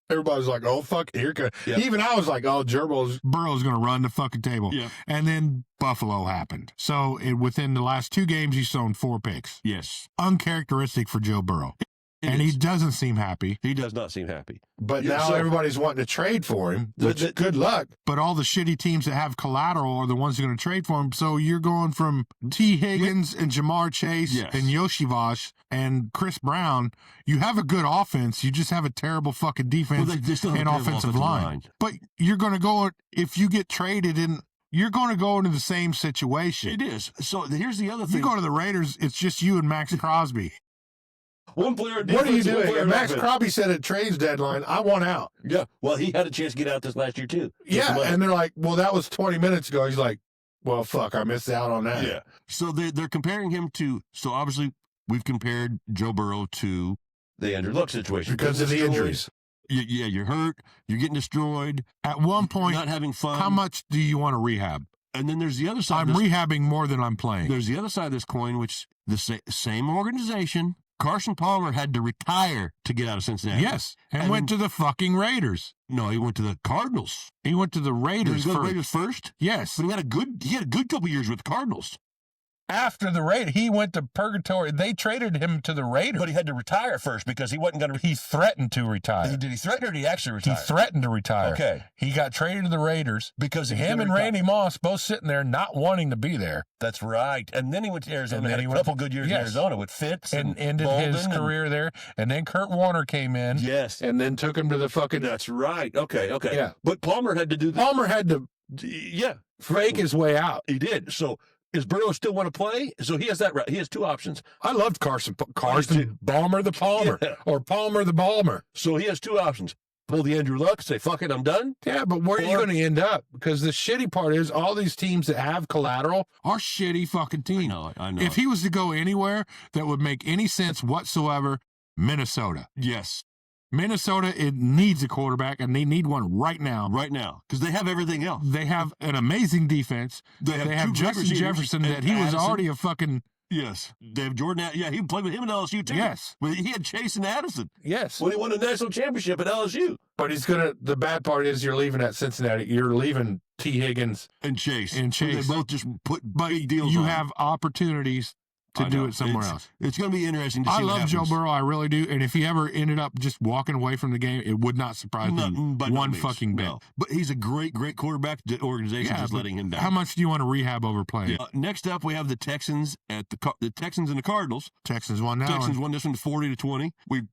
Everybody was like, oh, fuck, here comes. Yep. Even I was like, oh, Burrow's going to run the fucking table. Yep. And then Buffalo happened. So within the last 2 games, he's thrown 4 picks. Yes. Uncharacteristic for Joe Burrow. And he doesn't seem happy. He does not seem happy. But now everybody's wanting to trade for him, which good luck. But all the shitty teams that have collateral are the ones who are going to trade for him. So you're going from T. Higgins and Jamar Chase and Yoshivash and Chris Brown. You have a good offense. You just have a terrible fucking defense and offensive line. But you're going to go, if you get traded in, you're going to go into the same situation. It is. So here's the other thing. You go to the Raiders, it's just you and Max Crosby. One player. What are you doing? Max Crosby said at trades deadline, I want out. Yeah. Well, he had a chance to get out this last year, too. Yeah. And they're like, well, that was 20 minutes ago. He's like, well, fuck, I missed out on that. Yeah. So they're comparing him to, so obviously we've compared Joe Burrow to the Andrew Luck situation. Because of the injuries. You're hurt. You're getting destroyed. At one point, not having fun. How much do you want to rehab? And then there's the other side. I'm rehabbing more than I'm playing. There's the other side of this coin, which the same organization, Carson Palmer had to retire to get out of Cincinnati. Yes, and went to the fucking Raiders. No, he went to the Cardinals. He went to the Raiders first. Raiders first? Yes. But he had a good couple years with the Cardinals. After the Raiders, he went to purgatory. They traded him to the Raiders. But he had to retire first because he wasn't going to. He threatened to retire. Did he threaten or did he actually retire? He threatened to retire. Okay. He got traded to the Raiders because him and Randy Moss both sitting there not wanting to be there. That's right. And then he went to Arizona. And then he had a couple good years in Arizona with Fitz and ended his career there. And then Kurt Warner came in. Yes. And then took him to the fucking. That's right. Okay. Yeah. But Palmer had to do that. Palmer had to. Yeah. Fake his way out. He did. So. Does Burrow still want to play? So he has that right. He has two options. I loved Carson Balmer the Palmer, or Palmer the Balmer. So he has two options. Pull the Andrew Luck, say, fuck it, I'm done. Yeah, but where are you going to end up? Because the shitty part is all these teams that have collateral are shitty fucking teams. I know. If he was to go anywhere that would make any sense whatsoever, Minnesota. Yes. Minnesota, it needs a quarterback, and they need one right now. Right now, because they have everything else. They have an amazing defense. They have Justin Jefferson, that he was already a fucking... Yes. They have Jordan. Yeah, he played with him in LSU, too. Yes. He had Chase and Addison. Yes. When he won a national championship at LSU. But the bad part is you're leaving at Cincinnati. You're leaving T. Higgins. And Chase. They both just put big deals you on. have opportunities to do it somewhere else. It's going to be interesting to see I love Joe Burrow, I really do. And if he ever ended up just walking away from the game, it would not surprise me one fucking bit. No. But he's a great great. The organization is letting him down. How much do you want to rehab over playing? Next up, we have the Texans and the Cardinals. Texans won that Texans won this one 40-20. We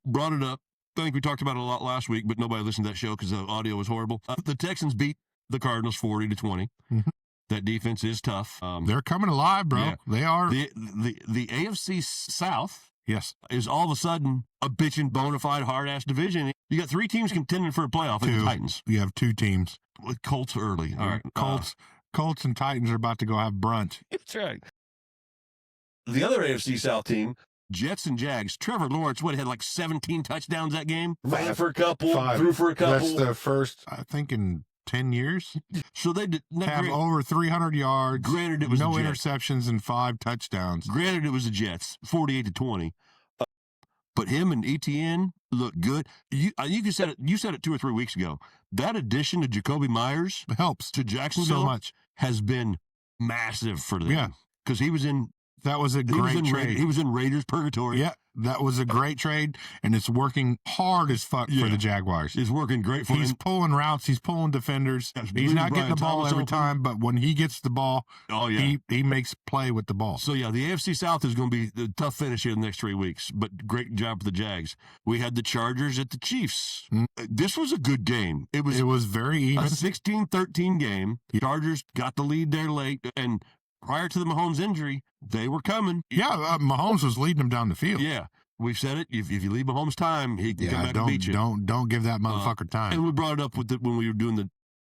brought it up. I think we talked about it a lot last week, but nobody listened to that show because the audio was horrible. The Texans beat the Cardinals 40-20. Mm-hmm. That defense is tough. They're coming alive, bro. Yeah. They are. The AFC South is all of a sudden a bitchin' bona fide hard-ass division. You got three teams contending for a playoff in the Titans. You have two teams. With Colts early. All right. Colts and Titans are about to go have brunch. That's right. The other AFC South team, Jets and Jags. Trevor Lawrence, had like 17 touchdowns that game? Ran for a couple, threw for a couple. That's the first, I think, in 10 years. So they did have over 300 yards. Granted, it was no interceptions and 5 touchdowns. Granted, it was the Jets, 48-20. But him and ETN look good. You said it. You said it 2 or 3 weeks ago. That addition to Jacoby Myers helps to Jacksonville so much. Has been massive for them. Yeah, because he was in. That was a great trade. He was in Raiders purgatory. Yeah, that was a great trade, and it's working hard as fuck for the Jaguars. It's working great for him. He's pulling routes. He's pulling defenders. He's not getting the ball every time, but when he gets the ball, he makes play with the ball. So, the AFC South is going to be the tough finish here in the next 3 weeks, but great job for the Jags. We had the Chargers at the Chiefs. This was a good game. It was very even. A 16-13 game. The Chargers got the lead there late, and prior to the Mahomes injury, they were coming. Yeah, Mahomes was leading them down the field. Yeah, we've said it. If you leave Mahomes time, he can come back and beat you. Don't give that motherfucker time. And we brought it up when we were doing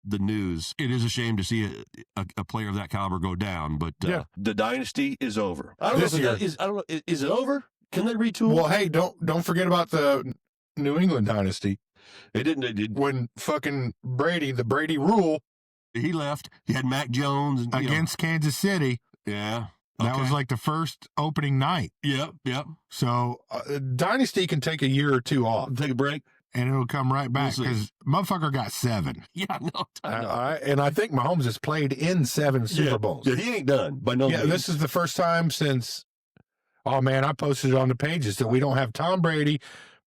the news. It is a shame to see a player of that caliber go down, but the dynasty is over. I don't know. Is it over? Can they retool? Well, hey, don't forget about the New England dynasty. It didn't. When fucking Brady, the Brady rule. He left. He had Mac Jones against Kansas City. Yeah. That was like the first opening night. Yep. So Dynasty can take a year or two off. Take a break. And it'll come right back because motherfucker got 7. Yeah, no. And I think Mahomes has played in 7 Super Bowls. Yeah, he ain't done by no means. This is the first time since Oh, man, I posted it on the pages that we don't have Tom Brady,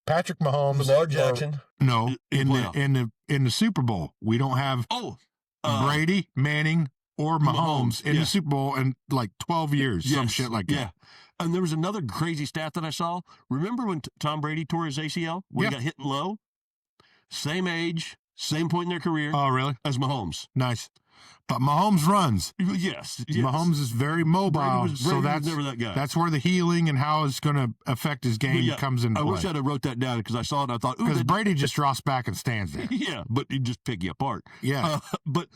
Patrick Mahomes. Lamar Jackson. No, In in the Super Bowl, we don't have Brady, Manning, or Mahomes in the Super Bowl in like 12 years, some shit like that. Yeah. And there was another crazy stat that I saw. Remember when Tom Brady tore his ACL? When he got hit low? Same age, same point in their career. Oh, really? As Mahomes. Nice. But Mahomes runs. Yes. Mahomes is very mobile. Brady was never that guy. That's where the healing and how it's going to affect his game comes into play. I wish I'd have wrote that down because I saw it and I thought, because Brady just drops back and stands there. Yeah, but he'd just pick you apart. Yeah. But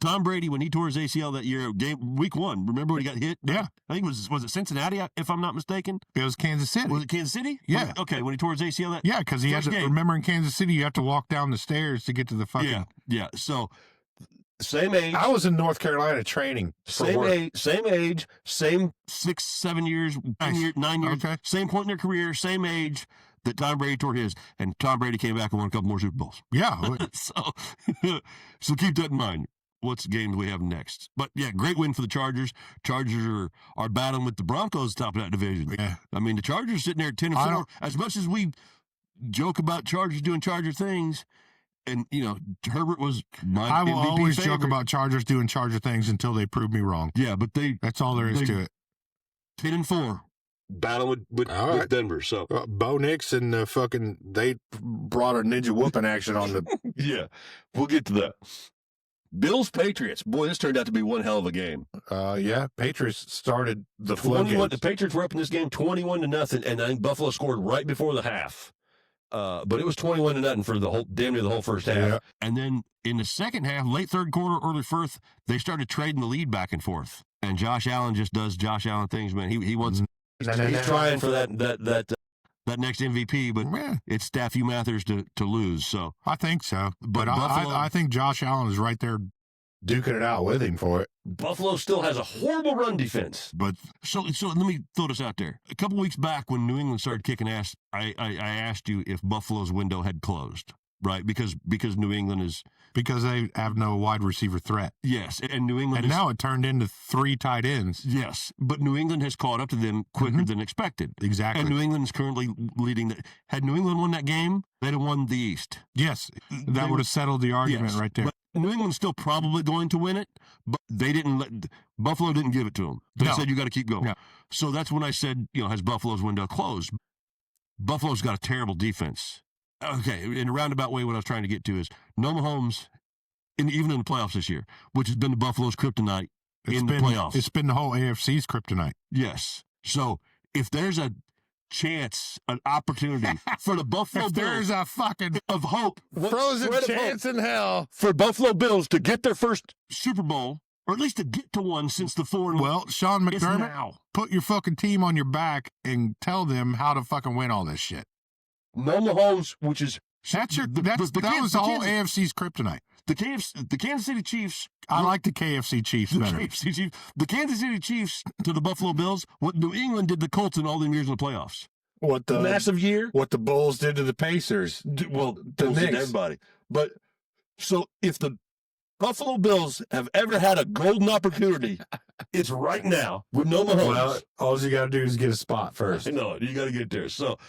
Tom Brady, when he tore his ACL that year, week 1, remember when he got hit? Yeah. I think was it Cincinnati, if I'm not mistaken? It was Kansas City. Was it Kansas City? Yeah. When he tore his ACL Yeah, because he had to, remember in Kansas City, you have to walk down the stairs to get to the fucking. Yeah. So, same age. I was in North Carolina training. Same age, same 6, 7 years, 10 years, 9 years, same point in their career, same age that Tom Brady tore his, and Tom Brady came back and won a couple more Super Bowls. Yeah. So keep that in mind. What's the games we have next? But yeah, great win for the Chargers. Chargers are battling with the Broncos top of that division. Yeah. I mean, the Chargers sitting there 10-4. As much as we joke about Chargers doing Charger things, and, Herbert was my I will MVP always favorite. joke about Chargers doing Charger things until they prove me wrong. Yeah, but that's all there is to it. 10-4. battling with Denver. So Bo Nix and they brought a ninja whooping action on the. Yeah, we'll get to that. Bills Patriots. Boy, this turned out to be one hell of a game. Yeah, Patriots started the 21. The Patriots were up in this game 21-0, and I think Buffalo scored right before the half. But it was 21-0 for damn near the whole first half. Yeah. And then in the second half, late third quarter, early fourth, they started trading the lead back and forth. And Josh Allen just does Josh Allen things, man. He wants. He's trying for that next MVP, but it's Staffy Mathers to lose. So I think so, but Buffalo, I think Josh Allen is right there duking it out with him for it. Buffalo still has a horrible run defense. But so let me throw this out there. A couple weeks back, when New England started kicking ass, I asked you if Buffalo's window had closed, right? Because New England is because they have no wide receiver threat. Yes, and New England, and now it turned into 3 tight ends. Yes, but New England has caught up to them quicker than expected. Exactly. And New England is currently leading. Had New England won that game, they'd have won the East. Yes, that would have settled the argument right there. But New England's still probably going to win it, but they didn't Buffalo didn't give it to them. They said, you got to keep going. No. So that's when I said, has Buffalo's window closed? Buffalo's got a terrible defense. Okay, in a roundabout way, what I was trying to get to is no Mahomes, even in the playoffs this year, which has been the Buffalo's kryptonite the playoffs. It's been the whole AFC's kryptonite. Yes. So if there's a chance, an opportunity for the Buffalo Bills, there's a fucking of hope, frozen chance in hell for Buffalo Bills to get their first Super Bowl, or at least to get to one since the 4. Well, Sean McDermott, put your fucking team on your back and tell them how to fucking win all this shit. No Mahomes, which is that was the whole AFC's kryptonite. The Kansas City Chiefs. I like the KFC Chiefs better. The Kansas City Chiefs to the Buffalo Bills. What New England did to Colts in all them years in the playoffs. What the massive year? What the Bulls did to the Pacers. Well, the Knicks. Everybody. But so if the Buffalo Bills have ever had a golden opportunity, it's right now with no Mahomes. Well, all you got to do is get a spot first. I know, you got to get there. So,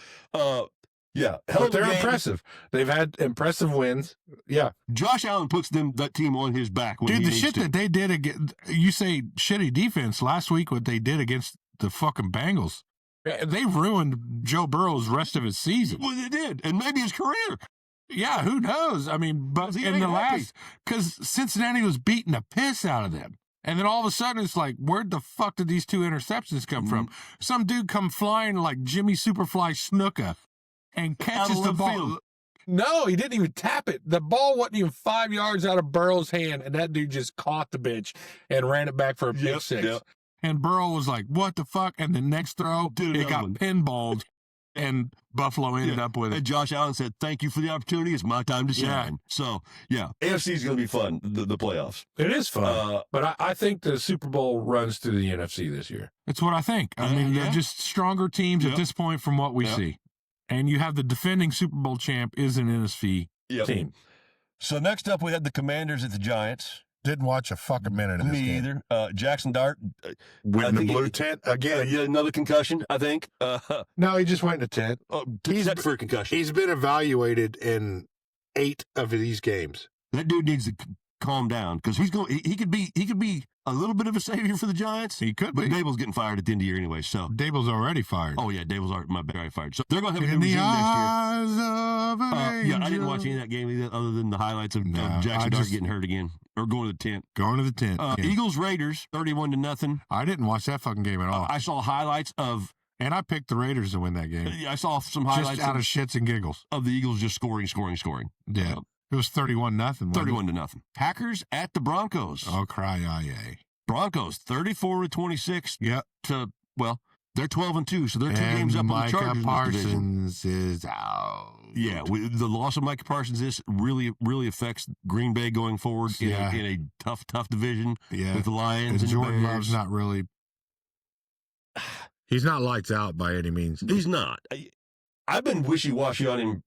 yeah, but they're impressive. They've had impressive wins. Yeah, Josh Allen puts that team on his back. When dude, the shit that they did against, you say shitty defense last week. What they did against the fucking Bengals, they ruined Joe Burrow's rest of his season. Well, they did, and maybe his career. Yeah, who knows? I mean, but in the last, because Cincinnati was beating the piss out of them. And then all of a sudden, it's like, where the fuck did these 2 interceptions come from? Some dude come flying like Jimmy Superfly Snuka and catches the ball. Field. No, he didn't even tap it. The ball wasn't even 5 yards out of Burrow's hand, and that dude just caught the bitch and ran it back for a pick six. Yep. And Burrow was like, what the fuck? And the next throw, it got pinballed. And Buffalo ended up with it. And Josh Allen said, thank you for the opportunity. It's my time to shine. So, yeah. AFC is going to be fun, the playoffs. It is fun. But I think the Super Bowl runs to the NFC this year. It's what I think. I mean, they're just stronger teams at this point from what we see. And you have the defending Super Bowl champ is an NFC team. So next up, we had the Commanders at the Giants. Didn't watch a fucking minute of this Me game. either. Jackson Dart. Went I in the think blue he- tent again. Yeah, another concussion, I think. No, he just went in the tent. He's set for a concussion. He's been evaluated in 8 of these games. That dude needs to calm down because he's going. He could be a little bit of a savior for the Giants. He could But be. Dable's getting fired at the end of the year anyway. So, Dable's already fired. oh yeah, Dable's already fired. So they're going to have a In new the regime next year. eyes of an Yeah, I didn't angel. watch any of that game either, other than the highlights of No, I Jackson Dart just- getting hurt again or going to the tent. Going to the tent. Yeah. Eagles Raiders 31-0. I didn't watch that fucking game at all. I saw highlights of. And I picked the Raiders to win that game. I saw some Just highlights out of shits and giggles. of the Eagles just scoring. Yeah. It was 31-0. 31-0. Packers at the Broncos. Oh, cry, yay. Broncos 34-26 Yep. they're 12-2, so they're 2 games up on the Micah Chargers in this division. Parsons is out. Yeah, the loss of Micah Parsons this really affects Green Bay going forward in a tough division Yeah. with the Lions And and Jordan the Bears. Love's not really. He's not lights out by any means. He's not. I've been wishy-washy on him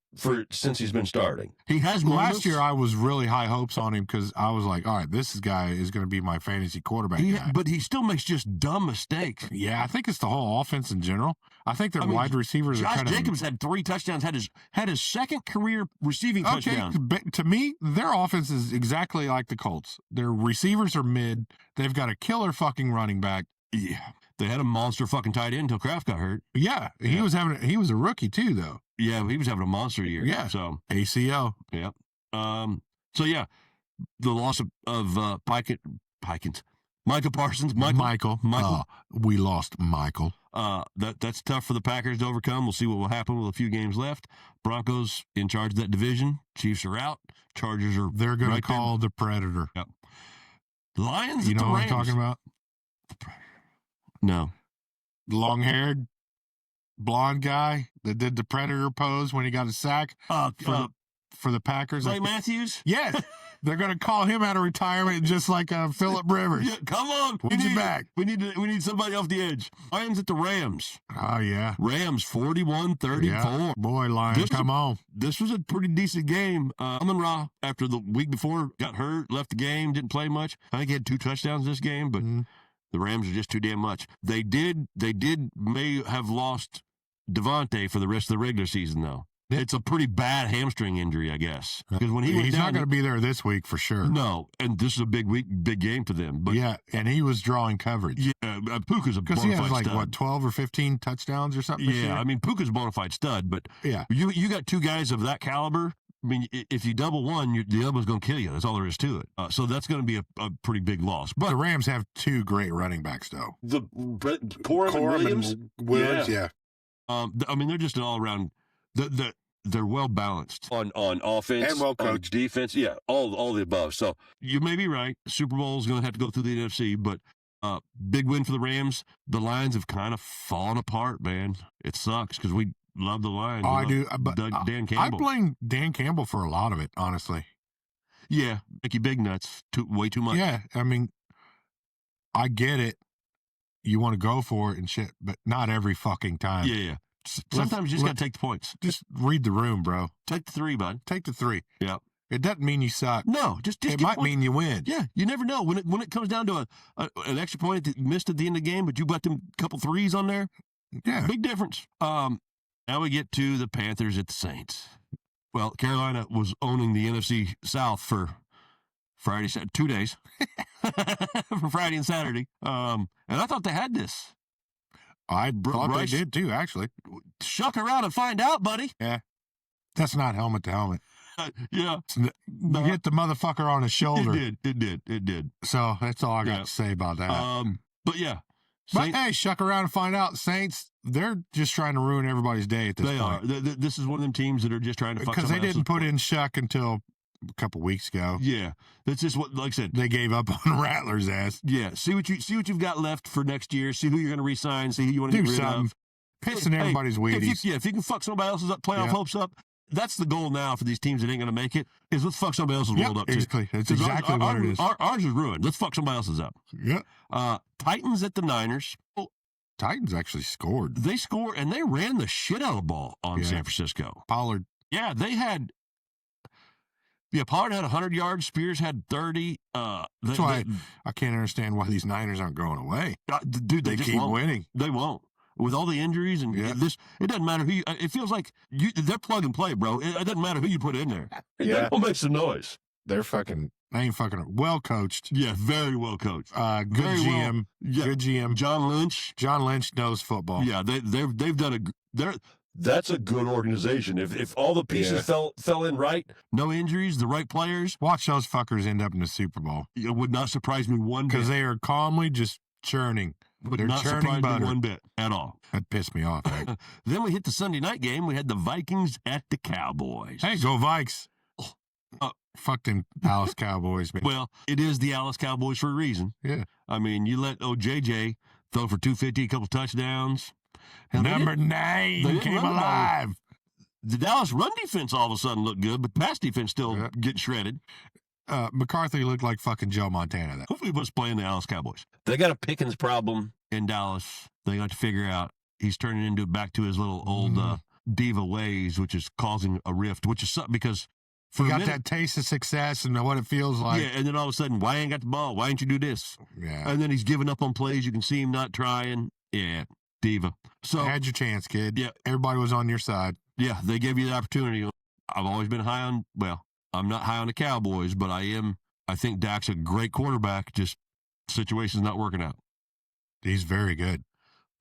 since he's been starting. He has moments. Last year, I was really high hopes on him because I was like, all right, this guy is going to be my fantasy quarterback guy. But he still makes just dumb mistakes. Yeah, I think it's the whole offense in general. I think their wide receivers are Josh kind of. Jacobs had 3 touchdowns, had his second career receiving Okay, touchdown. but to me, their offense is exactly like the Colts. Their receivers are mid. They've got a killer fucking running back. Yeah. They had a monster fucking tight end until Kraft got hurt. Yeah, he was a rookie too, though. Yeah, he was having a monster year. Yeah. So, ACL. yeah. So yeah, the loss of Micah Parsons. Michael. We lost Michael. That's tough for the Packers to overcome. We'll see what will happen with a few games left. Broncos in charge of that division. Chiefs are out. Chargers are. They're going right to call there. the Predator. Yep. Lions. You at know the what Rams. I'm talking about? No. Long-haired, blonde guy that did the Predator pose when he got a sack for the Packers. Clay Matthews. Yes. They're going to call him out of retirement just like Phillip Rivers. Yeah, come on. When's he back? We need somebody off the edge. Lions at the Rams. Oh, yeah. Rams 41-34. Yeah. Boy, Lions, come on. This was a pretty decent game. Amon-Ra, after the week before, got hurt, left the game, didn't play much. I think he had 2 touchdowns this game, but the Rams are just too damn much. They may have lost Devontae for the rest of the regular season, though. It's a pretty bad hamstring injury, I guess. Because when He's not going to be there this week for sure. No, and this is a big game for them. But yeah, and he was drawing coverage. Yeah, Puka's a bona Because fide he has like, stud. 12 or 15 touchdowns or something this year? Yeah, I mean, Puka's a bona fide stud, but Yeah. you got 2 guys of that caliber. I mean, if you double one, the other one's going to kill you. That's all there is to it. So that's going to be a pretty big loss. But The Rams have 2 great running backs, though. Corum and Williams. Williams, yeah. I mean, they're just an all-around they're well balanced. On offense And well on coached. defense. Yeah, all the above. So You may be right. Super Bowl is going to have to go through the NFC, but big win for the Rams. The Lions have kind of fallen apart, man. It sucks because we love the Lions. Oh, We I love do. But Dan I Campbell. blame Dan Campbell for a lot of it, honestly. Yeah, Mickey Big Nuts. Way too much. Yeah, I mean, I get it. You want to go for it and shit, but not every fucking time. Yeah. Sometimes you just got to take the points. Just read the room, bro. Take the 3, bud. Take the 3. Yeah. It doesn't mean you suck. No, just It get might points. mean you win. Yeah, you never know when it comes down to an extra point that you missed at the end of the game, but you got them couple 3s on there. Yeah. Big difference. Now we get to the Panthers at the Saints. Well, Carolina was owning the NFC South for 2 days, for Friday and Saturday. And I thought they had this. I thought Bryce- they did too, actually. Shuck around and find out, buddy. That's not helmet to helmet. Yeah, You hit the motherfucker on the shoulder. it did. So that's all I got Yeah. to say about that. But yeah, But Saints- hey, shuck around and find out. Saints, they're just trying to ruin everybody's day at this they are. point. This is one of them teams that are just trying to fuck Because they somebody didn't else's put in Shuck until a couple weeks ago. Yeah, that's just what, like I said. They gave up on Rattler's ass. Yeah, see what you've got left for next year. See who you're going to re-sign. See who you want to Do get rid something. of. Pissing Hey, everybody's Wheaties. if you can fuck somebody else's playoff Yeah. hopes up, that's the goal now for these teams that ain't going to make it. Is let's fuck somebody else's world up too. exactly. That's 'Cause exactly what it is. Ours is ruined. Let's fuck somebody else's up. Yeah. Titans at the Niners. Oh, Titans actually scored. they score and they ran the shit out of the ball on Yeah. San Francisco. Pollard. Yeah, they had Yeah, Pollard had 100 yards. Spears had 30. That's why I can't understand why these Niners aren't going away. Dude, They just keep won't. winning. They won't. With all the injuries and this, it doesn't matter who you, it feels like they're plug and play, bro. It doesn't matter who you put in there. Yeah. They'll make some noise. They ain't fucking well coached. Yeah, very well coached. Good Very GM. well. Yeah. Good GM. John Lynch. John Lynch knows football. Yeah, they've done That's a good organization. If all the pieces fell in right. No injuries, the right players. Watch those fuckers end up in the Super Bowl. It would not surprise me one bit. Because they are calmly just churning. Would not surprise me one bit at all. That pissed me off. Right? Then we hit the Sunday night game. We had the Vikings at the Cowboys. Hey, go Vikes. Fuck them Dallas Cowboys, man. Well, it is the Dallas Cowboys for a reason. Yeah. I mean, you let JJ throw for 250, a couple touchdowns. Number 9 came alive. The Dallas run defense all of a sudden looked good, but pass defense still getting shredded. McCarthy looked like fucking Joe Montana. That. Hopefully he was playing the Dallas Cowboys. They got a Pickens problem in Dallas. They got to figure out he's turning back to his little old diva ways, which is causing a rift, which is something because he got that taste of success and what it feels like. Yeah, and then all of a sudden, why ain't got the ball? Why ain't you do this? Yeah. And then he's giving up on plays. You can see him not trying. Yeah, diva. So you had your chance, kid. Yeah. Everybody was on your side. Yeah, they gave you the opportunity. I've always been high on, I'm not high on the Cowboys, but I think Dak's a great quarterback. Just situation's not working out. He's very good.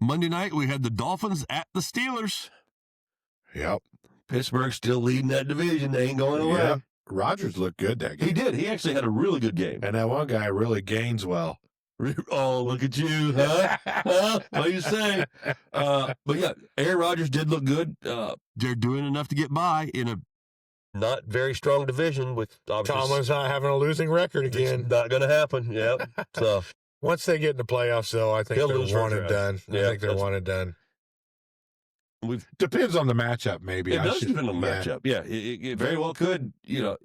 Monday night, we had the Dolphins at the Steelers. Yep. Pittsburgh's still leading that division. They ain't going away. Yeah. Rodgers looked good that game. He did. He actually had a really good game. And that one guy really gains well. Oh, look at you, huh? What do you say? But yeah, Aaron Rodgers did look good. They're doing enough to get by in a not very strong division with Tomlin's not having a losing record again. It's not going to happen. Yep. So once they get in the playoffs, though, I think they're one and done. I think they're one and done. Depends on the matchup, maybe. It does depend on the matchup. Yeah, it very well could. If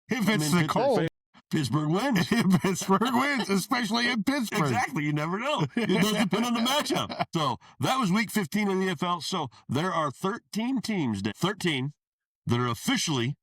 it's the cold, Pittsburgh wins. Pittsburgh wins, especially in Pittsburgh. Exactly. You never know. It does depend on the matchup. So that was week 15 in the NFL. So there are 13 teams, 13 that are officially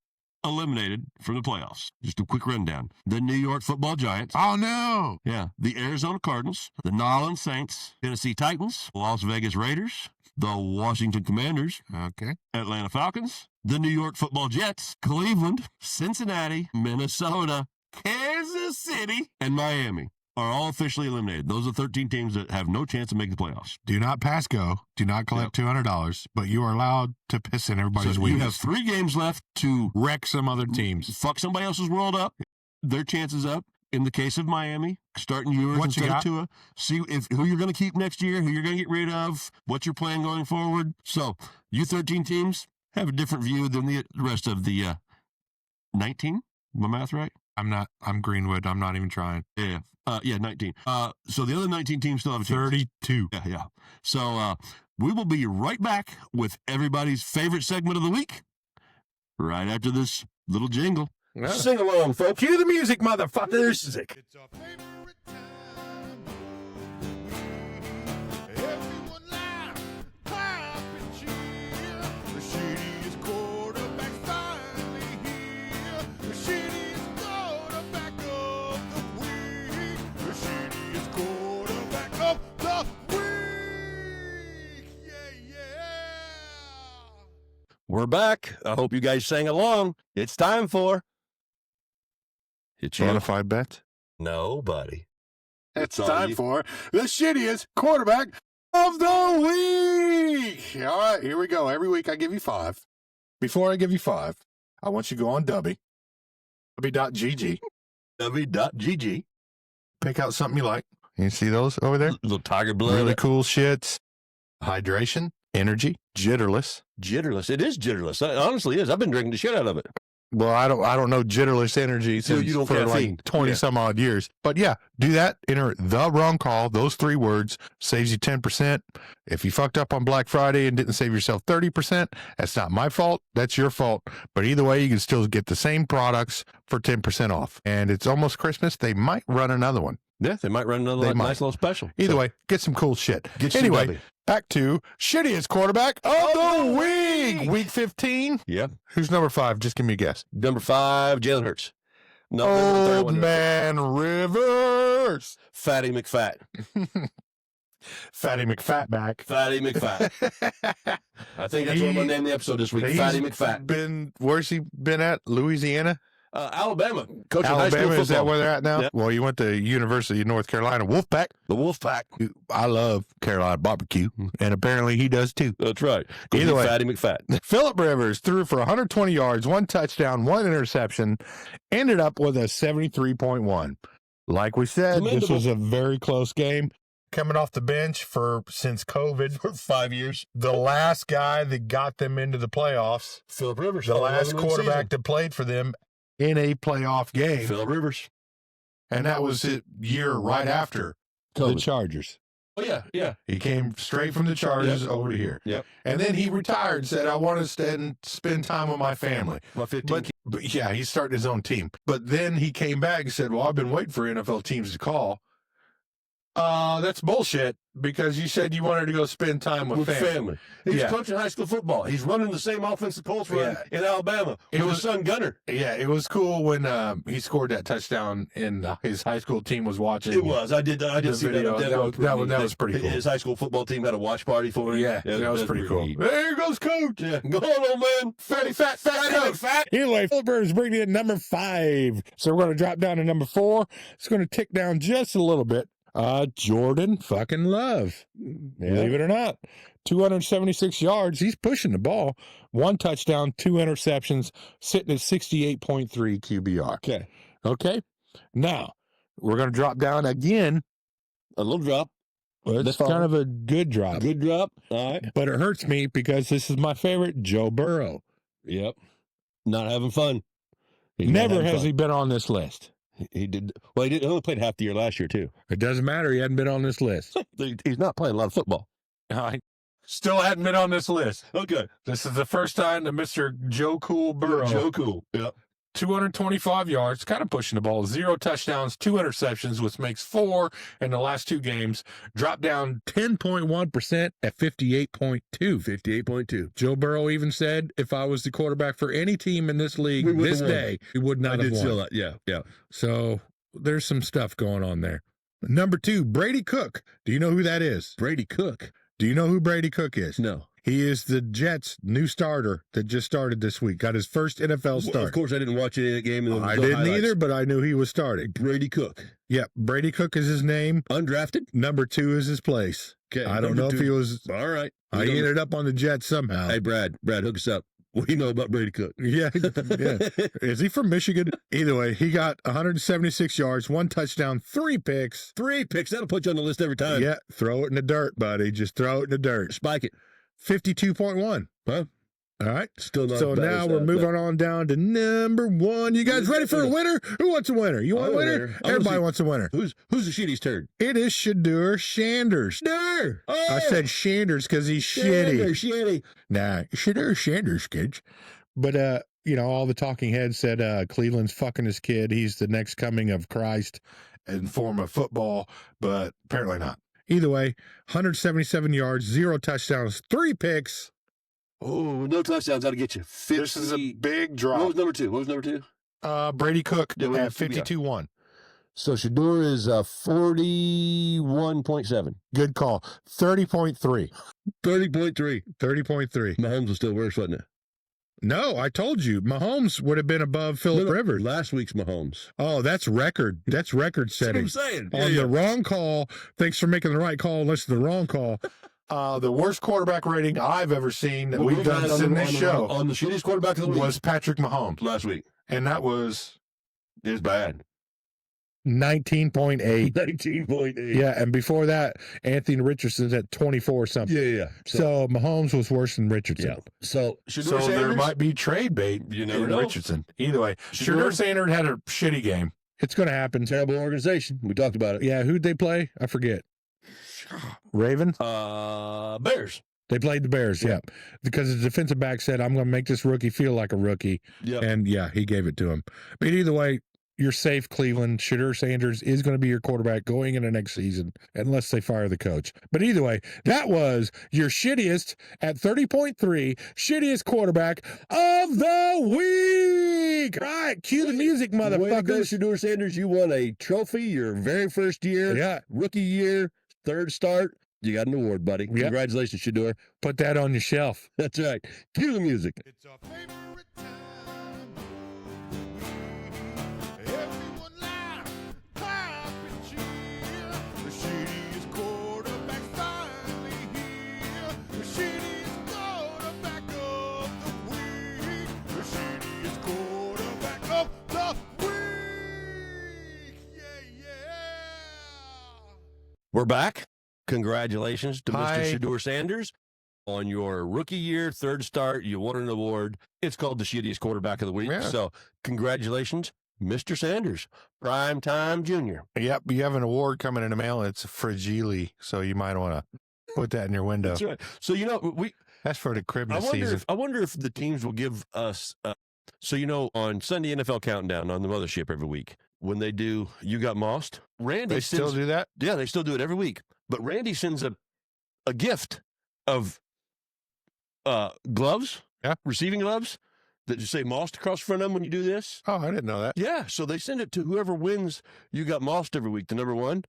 eliminated from the playoffs. Just a quick rundown. The New York Football Giants. Oh, no. Yeah. The Arizona Cardinals. The New Orleans Saints. Tennessee Titans. Las Vegas Raiders. The Washington Commanders. Okay. Atlanta Falcons. The New York Football Jets. Cleveland. Cincinnati. Minnesota. Kansas City. And Miami are all officially eliminated. Those are 13 teams that have no chance of making the playoffs. Do not pass go. Do not collect $200, but you are allowed to piss in everybody's so wings. You have 3 games left to wreck some other teams. Fuck somebody else's world up. Their chances up. In the case of Miami, starting yours instead of Tua. See who you're going to keep next year, who you're going to get rid of, what's your plan going forward. So you 13 teams have a different view than the rest of the 19. My math right? I'm Greenwood. I'm not even trying. Yeah. 19. So the other 19 teams still have a chance. 32. Yeah. So we will be right back with everybody's favorite segment of the week right after this little jingle. Yeah. Sing along, folks. Cue the music, motherfuckers. It's our favorite time. Everyone laugh, clap, and cheer. The shittiest quarterback finally here. The shittiest quarterback of the week. The shittiest quarterback of the week. Yeah. We're back. I hope you guys sang along. It's time for Bonafide bet? No, buddy. It's time for the shittiest quarterback of the week. All right, here we go. Every week I give you 5. Before I give you 5, I want you to go on Dubby.gg. Dubby.gg. Pick out something you like. You see those over there? Little tiger blood. Really cool shits. Hydration, energy, jitterless. Jitterless. It is jitterless. It honestly is. I've been drinking the shit out of it. Well, I don't know jitterless energy So you don't for caffeine. like 20 some odd years. But yeah, do that. Enter the wrong call. Those 3 words saves you 10%. If you fucked up on Black Friday and didn't save yourself 30%, that's not my fault. That's your fault. But either way, you can still get the same products for 10% off. And it's almost Christmas. They might run another one. Yeah, they might run another nice little special. Either way, get some cool shit. Get some anyway, Dubby. Back to shittiest quarterback of the week. Week 15. Yeah. Who's number 5? Just give me a guess. Number 5, Jalen Hurts. No, Old man Rivers. Fatty McFat. Fatty McFat back. Fatty McFat. I think that's what I'm going to name the episode this week. Fatty McFat. Where's he been at? Louisiana? Alabama. Coaching high school Alabama, football. is that where they're at now? Yep. Well, you went to University of North Carolina. Wolfpack. The Wolfpack. I love Carolina barbecue, and apparently he does too. That's right. Either way. Fatty McFat. Phillip Rivers threw for 120 yards, 1 touchdown, 1 interception, ended up with a 73.1. Like we said, this was a very close game. Coming off the bench since COVID for 5 years. The last guy that got them into the playoffs. Phillip Rivers. The last quarterback that played for them in a playoff game. Phillip Rivers. And that was his year right after the Chargers. Oh, yeah, yeah. He came straight from the Chargers over to here. Yep. And then he retired and said, I want to spend time with my family. My 15 But yeah, he's starting his own team. But then he came back and said, well, I've been waiting for NFL teams to call. That's bullshit, because you said you wanted to go spend time with family. He's coaching high school football. He's running the same offense the Colts run in Alabama with his son Gunner. Yeah, it was cool when he scored that touchdown and his high school team was watching. It was. I did see video. That was pretty cool. His high school football team had a watch party for him. Yeah, that was pretty cool. There goes Coach. Yeah. Go on, old man. Fatty Coach. Anyway, Phillip Rivers bringing in number 5. So we're going to drop down to number 4. It's going to tick down just a little bit. Jordan fucking Love. Believe it or not. 276 yards. He's pushing the ball. 1 touchdown, 2 interceptions, sitting at 68.3 QBR. Okay. Now, we're going to drop down again. A little drop. It's kind of a good drop. Good drop. All right. But it hurts me because this is my favorite, Joe Burrow. Yep. Not having fun. Never has he been on this list. He did. Well, he only played half the year last year, too. It doesn't matter. He hadn't been on this list. He's not playing a lot of football. Still hadn't been on this list. Okay. This is the first time that Mr. Joe Cool Burrow. Joe Cool. Yep. 225 yards, kind of pushing the ball. 0 touchdowns, 2 interceptions, which makes 4 in the last 2 games. Dropped down 10.1% at 58.2. 58.2. Joe Burrow even said, if I was the quarterback for any team in this league this day, he would not have won. Yeah, yeah. So there's some stuff going on there. Number 2, Brady Cook. Do you know who that is? Brady Cook. Do you know who Brady Cook is? No. He is the Jets' new starter that just started this week. Got his first NFL start. Of course, I didn't watch any of that game. I didn't either, but I knew he was starting. Brady Cook. Yeah, Brady Cook is his name. Undrafted. Number 2 is his place. Okay. I don't know if he was. All right. He ended up on the Jets somehow. Hey, Brad, hook us up. What do you know about Brady Cook? Yeah. Is he from Michigan? Either way, he got 176 yards, 1 touchdown, 3 picks. 3 picks. That'll put you on the list every time. Yeah, throw it in the dirt, buddy. Just throw it in the dirt. Spike it. 52.1. Huh? All right. Still not. So now we're moving on down to number 1. You guys ready for a winner? Who wants a winner? You want a winner? Everybody wants a winner. Who's the shitty's turn? It is Shadur Sanders. Shadur. Oh, I said Sanders because he's shitty. Nah, Shadur Sanders, kids. But all the talking heads said Cleveland's fucking his kid. He's the next coming of Christ in form of football, but apparently not. Either way, 177 yards, 0 touchdowns, 3 picks. Oh, no touchdowns. That'll get you 50. This is a big drop. What was number 2? Brady Cook at 52-1. So Shadur is 41.7. Good call. 30.3. 30.3. 30.3. Mahomes was still worse, wasn't it? No, I told you. Mahomes would have been above Phillip Rivers. Last week's Mahomes. Oh, that's record. That's record setting. That's what I'm saying. On the wrong call. Thanks for making the right call unless the wrong call. The worst quarterback rating I've ever seen that we've done in this show on the shittiest quarterback of the week was Patrick Mahomes last week. And that was... It's bad. 19.8. 19.8. Yeah, and before that, Anthony Richardson's at 24 something. Yeah. So Mahomes was worse than Richardson. Yeah. So there might be trade bait in Richardson. Either way, Shadur Sanders had a shitty game. It's going to happen. Terrible organization. We talked about it. Yeah, who'd they play? I forget. Ravens? Bears. They played the Bears, yeah. Because the defensive back said, I'm going to make this rookie feel like a rookie. Yeah. And, yeah, he gave it to him. But either way, you're safe, Cleveland. Shedeur Sanders is going to be your quarterback going into next season, unless they fire the coach. But either way, that was your shittiest at 30.3, shittiest quarterback of the week. All right, cue the music, Way to go, motherfuckers. Shedeur Sanders. You won a trophy your very first year. Yeah, Rookie year, third start. You got an award, buddy. Yep. Congratulations, Shedeur. put that on your shelf. That's right. Cue the music. It's our favorite time of the week. Everyone laugh, clap, and cheer. The shittiest quarterback finally here. The shittiest quarterback of the week. The shittiest quarterback of the week. Yeah. We're back. Congratulations to Hi. Mr. Shedeur Sanders on your rookie year, third start. You won an award. It's called the shittiest quarterback of the week. Yeah. So congratulations, Mr. Sanders, Prime Time Junior. Yep, you have an award coming in the mail. It's fragile, so you might want to put that in your window. That's right. So That's for the Christmas season. I wonder if the teams will give us. On Sunday NFL Countdown on the Mothership every week when they do You Got Mossed. Randy They still do that? Yeah, they still do it every week. But Randy sends a gift of gloves, receiving gloves that just say Mossed across the front of them when you do this. Oh, I didn't know that. Yeah, so they send it to whoever wins You Got Mossed every week, the number one.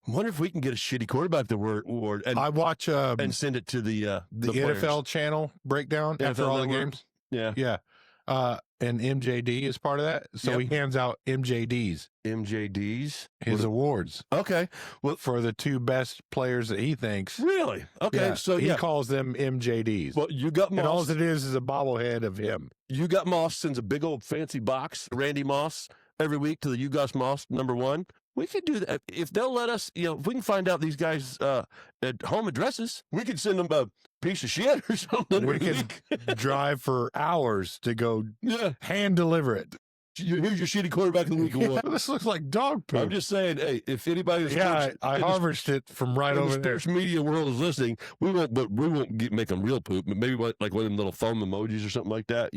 I wonder if we can get a shitty quarterback award and I watch and send it to the NFL players. channel breakdown after NFL all the Network. games. Yeah, Yeah. And MJD is part of that. So Yep. he hands out MJDs, MJDs. his awards Okay, well, for the two best players that he thinks. really? Okay, Yeah, so he calls them MJDs. well, You Got and all Mossed. it is a bobblehead of him. You Got Moss sends a big old fancy box, Randy Moss, every week to the You Got Moss number one. We could do that if they'll let us. If we can find out these guys' at home addresses, we could send them a piece of shit or something. We every could week. drive for hours to go Yeah, hand deliver it. here's your shitty quarterback of the week award. This looks like dog I'm poop. just saying, hey, if anybody, in the Yeah, sports- I in the- harvested it from right in the over there. sports media world is listening, we won't make them real poop, but maybe like one of them little foam emojis or something like that.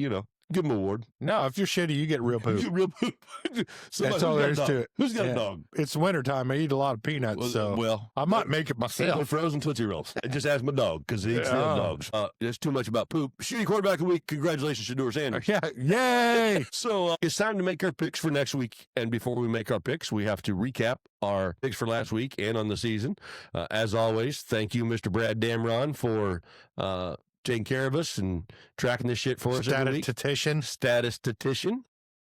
Give them an award. No, if you're shitty, you get real poop. You real poop. That's all there is to it. Who's got Yeah. a dog? It's wintertime. I eat a lot of peanuts, so well, I might make it myself. frozen Tootsie Rolls. And just ask my dog because he eats the other Yeah. dogs. There's too much about poop. Shitty quarterback of the week. Congratulations, Shedeur Sanders. Yeah, yay! So it's time to make our picks for next week. And before we make our picks, we have to recap our picks for last week and on the season. As always, thank you, Mr. Brad Damron, for taking care of us and tracking this shit for us every week. Statistician.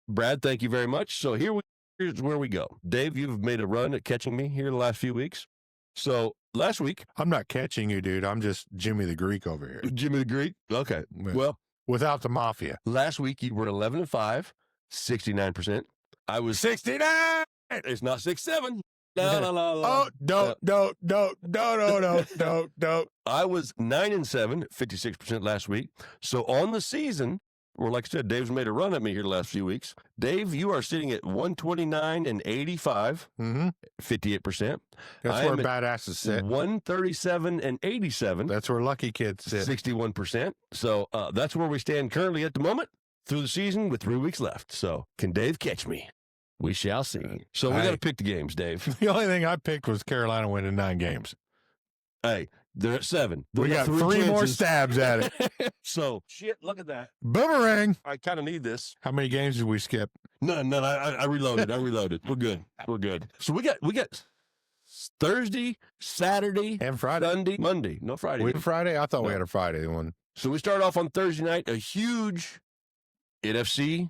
Brad, thank you very much. So here's where we go. Dave, you've made a run at catching me here the last few weeks. So last week, I'm not catching you, dude. I'm just Jimmy the Greek over here. Jimmy the Greek. Okay. Well, Without the mafia. last week you were 11-5, 69%. I was 69! It's not 6-7. No, no, no, no. Oh, don't. I was 9-7, 56% last week. So on the season, well, like I said, Dave's made a run at me here the last few weeks. Dave, you are sitting at 129-85, Mm-hmm. 58%. That's I where am at badasses sit. 137-87, That's where lucky kids sit. 61%. So that's where we stand currently at the moment through the season with 3 weeks left. So can Dave catch me? We shall see. So we got to pick the games, Dave. The only thing I picked was Carolina winning 9 games. Hey, they're at 7. We got 3 more chances. stabs at it. So, shit, look at that. Boomerang. I kind of need this. How many games did we skip? None. I reloaded. We're good. So we got Thursday, Saturday, And Friday. Sunday, Monday. No Friday. We had Friday? I thought we No. had a Friday one. So we start off on Thursday night, a huge NFC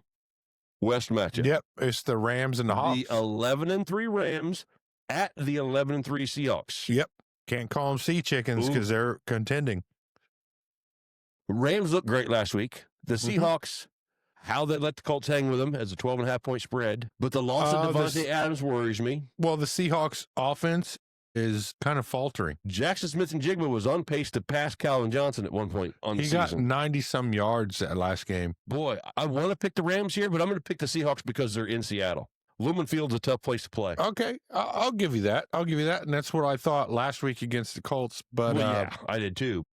West matchup. Yep. It's the Rams and the Hawks. The 11-3 Rams at the 11-3 Seahawks. Yep. Can't call them sea chickens Ooh. because they're contending. Rams looked great last week. The Mhm. Seahawks, how they let the Colts hang with them as a 12.5-point spread. But the loss of Devontae Adams worries me. Well, the Seahawks offense is kind of faltering. Jackson Smith and Jigba was on pace to pass Calvin Johnson at one point on the He got season. 90-some yards that last game. Boy, I want to pick the Rams here, but I'm going to pick the Seahawks because they're in Seattle. Lumen Field's a tough place to play. Okay, I'll give you that. And that's what I thought last week against the Colts. But Well, yeah, I did too.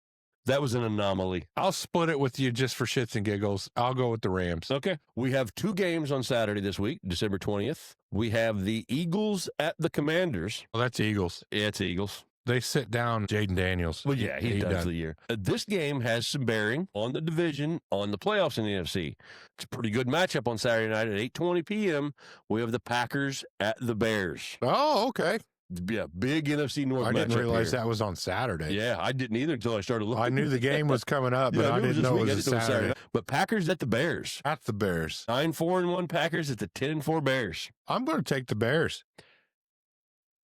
That was an anomaly. I'll split it with you just for shits and giggles. I'll go with the Rams. Okay. We have 2 games on Saturday this week, December 20th. We have the Eagles at the Commanders. Well, that's Eagles. Yeah, it's Eagles. They sit down Jaden Daniels. Well, yeah, he does the year. This game has some bearing on the division, on the playoffs in the NFC. It's a pretty good matchup on Saturday night at 8:20 p.m. We have the Packers at the Bears. Oh, okay. Yeah, big NFC North I matchup didn't realize here. that was on Saturday. Yeah, I didn't either until I started looking. I knew the game was coming up, but Yeah, I knew didn't this know week. it I was didn't know it was Saturday. But Packers at the Bears. At the Bears. 9-4-1 Packers at the 10-4 Bears. I'm going to take the Bears.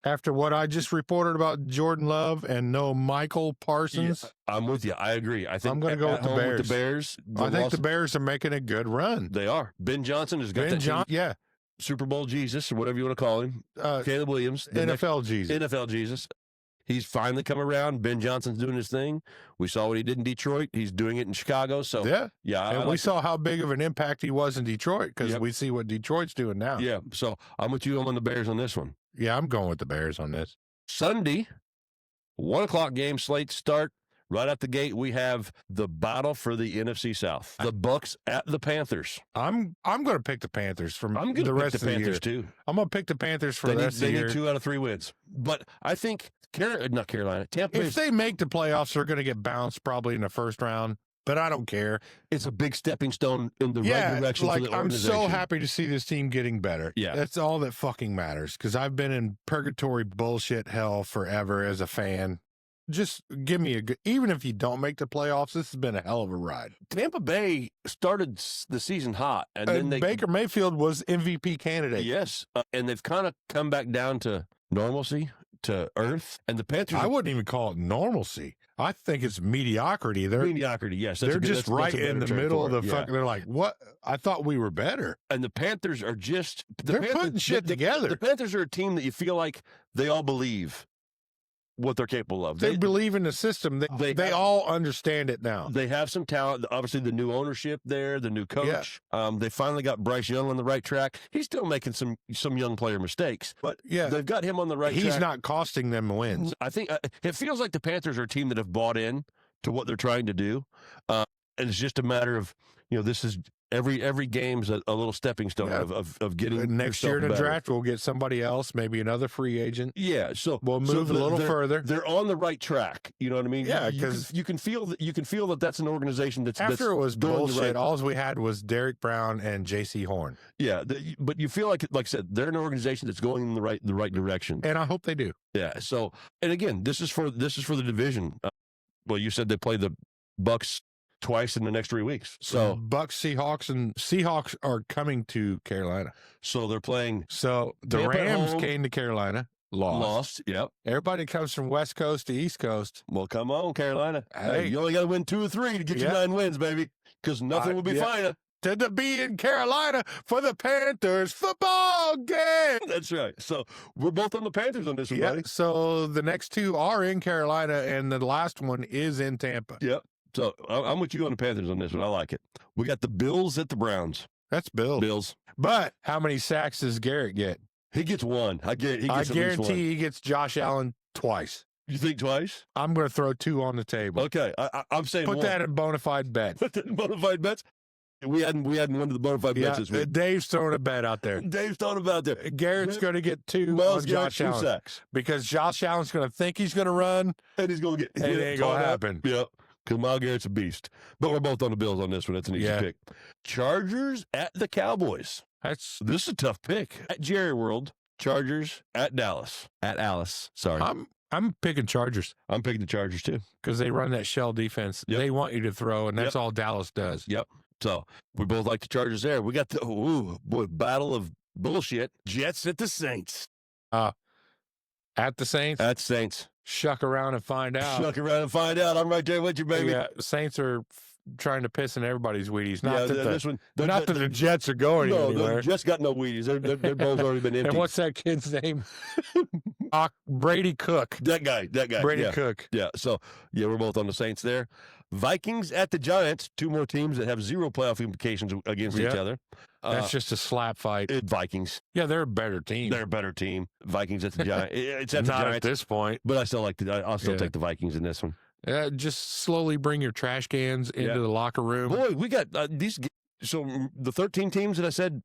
After what I just reported about Jordan Love and no Michael Parsons, Yeah, I'm with you. I agree. I think I'm gonna go at with the home Bears. With the Bears. I think the Bears are making a good run. They are. Ben Johnson has got that Yeah. Super Bowl Jesus, or whatever you want to call him. Caleb Williams. NFL Jesus. NFL Jesus. He's finally come around. Ben Johnson's doing his thing. We saw what he did in Detroit. He's doing it in Chicago. So, Yeah. And we saw how big of an impact he was in Detroit because we see what Detroit's doing now. Yeah. So I'm with you on the Bears on this one. Yeah, I'm going with the Bears on this. Sunday, 1 o'clock game slate start. Right out the gate, we have the battle for the NFC South. The Bucks at the Panthers. I'm going to pick the Panthers from I'm going the to rest pick of the the Panthers year. too. I'm going to pick the Panthers for They the need, rest of the they year. need 2 out of 3 wins. But I think not Carolina. Tampa. If they make the playoffs, they're going to get bounced probably in the first round. But I don't care. It's a big stepping stone in the right direction for the I'm organization. so happy to see this team getting better. Yeah. That's all that fucking matters because I've been in purgatory bullshit hell forever as a fan. Just give me a good, even if you don't make the playoffs, this has been a hell of a ride. Tampa Bay started the season hot, and then they Baker Mayfield was MVP candidate. Yes, and they've kind of come back down to normalcy, to earth, and the Panthers. I wouldn't even call it normalcy. I think it's mediocrity. They're mediocrity. Yes, they're just right in the middle of the fuck. Yeah. They're like, what? I thought we were better. And the Panthers are just They're putting shit together. The Panthers are a team that you feel like they all believe what they're capable of. They believe in the system. They all understand it now. They have some talent. Obviously, the new ownership there, the new coach. Yeah. They finally got Bryce Young on the right track. He's still making some young player mistakes, but they've got him on the right track. He's not costing them wins. I think it feels like the Panthers are a team that have bought in to what they're trying to do, and it's just a matter of this is. Every game's a little stepping stone of getting next year in the better. draft. We'll get somebody else, maybe another free agent. Yeah, so we'll move a little further. They're on the right track. You know what I mean? Yeah, because you can feel that that's an organization that's after it was bullshit. Right. All we had was Derek Brown and J.C. Horn. Yeah, but you feel like I said, they're an organization that's going in the right direction, and I hope they do. Yeah. So, and again, this is for the division. Well, you said they play the Bucks twice in the next 3 weeks. So Bucks, Seahawks, and Seahawks are coming to Carolina. So they're playing. So the Tampa Rams home, came to Carolina. Lost. Yep. Everybody comes from West Coast to East Coast. Well, come on, Carolina. Hey. You only got to win 2 or 3 to get you 9 wins, baby. Because nothing will be fine. To be in Carolina for the Panthers football game. That's right. So we're both on the Panthers on this one, buddy. So the next 2 are in Carolina, and the last one is in Tampa. Yep. So I'm with you on the Panthers on this one. I like it. We got the Bills at the Browns. That's Bills. But how many sacks does Garrett get? He gets 1. I guarantee he gets Josh Allen twice. You think twice? I'm going to throw 2 on the table. Okay. I'm saying Put 1. that in bona fide bet. Put that in bona fide bets. We hadn't won the bona fide bets this week. Dave's throwing a bet out there. Dave's throwing a bet out there. Garrett's going to get 2 on Josh Allen. Sacks. Because Josh Allen's going to think he's going to run. And he's going to get. And it ain't going to happen. Yep. Because Myles Garrett's a beast. But we're both on the Bills on this one. That's an easy pick. Chargers at the Cowboys. This is a tough pick. At Jerry World, Chargers at Dallas. At Alice. Sorry. I'm picking Chargers. I'm picking the Chargers too. Because they run that shell defense. Yep. They want you to throw, and that's all Dallas does. Yep. So we both like the Chargers there. We got the battle of bullshit. Jets at the Saints. At the Saints? At Saints. Shuck around and find out. Shuck around and find out. I'm right there with you, baby. Yeah, Saints are trying to piss in everybody's Wheaties. Not Yeah, that the Jets are going anywhere. The Jets got no Wheaties. Their bowl's already been empty. And what's that kid's name? Brady Cook. That guy. Brady Cook. Yeah. So, we're both on the Saints there. Vikings at the Giants. 2 more teams that have 0 playoff implications against each other. That's just a slap fight. Vikings. Yeah, they're a better team. They're a better team. Vikings at the Giants. It's at the Not Giants. at this point. But I still I'll still take the Vikings in this one. Just slowly bring your trash cans into the locker room. Boy, we got these. So the 13 teams that I said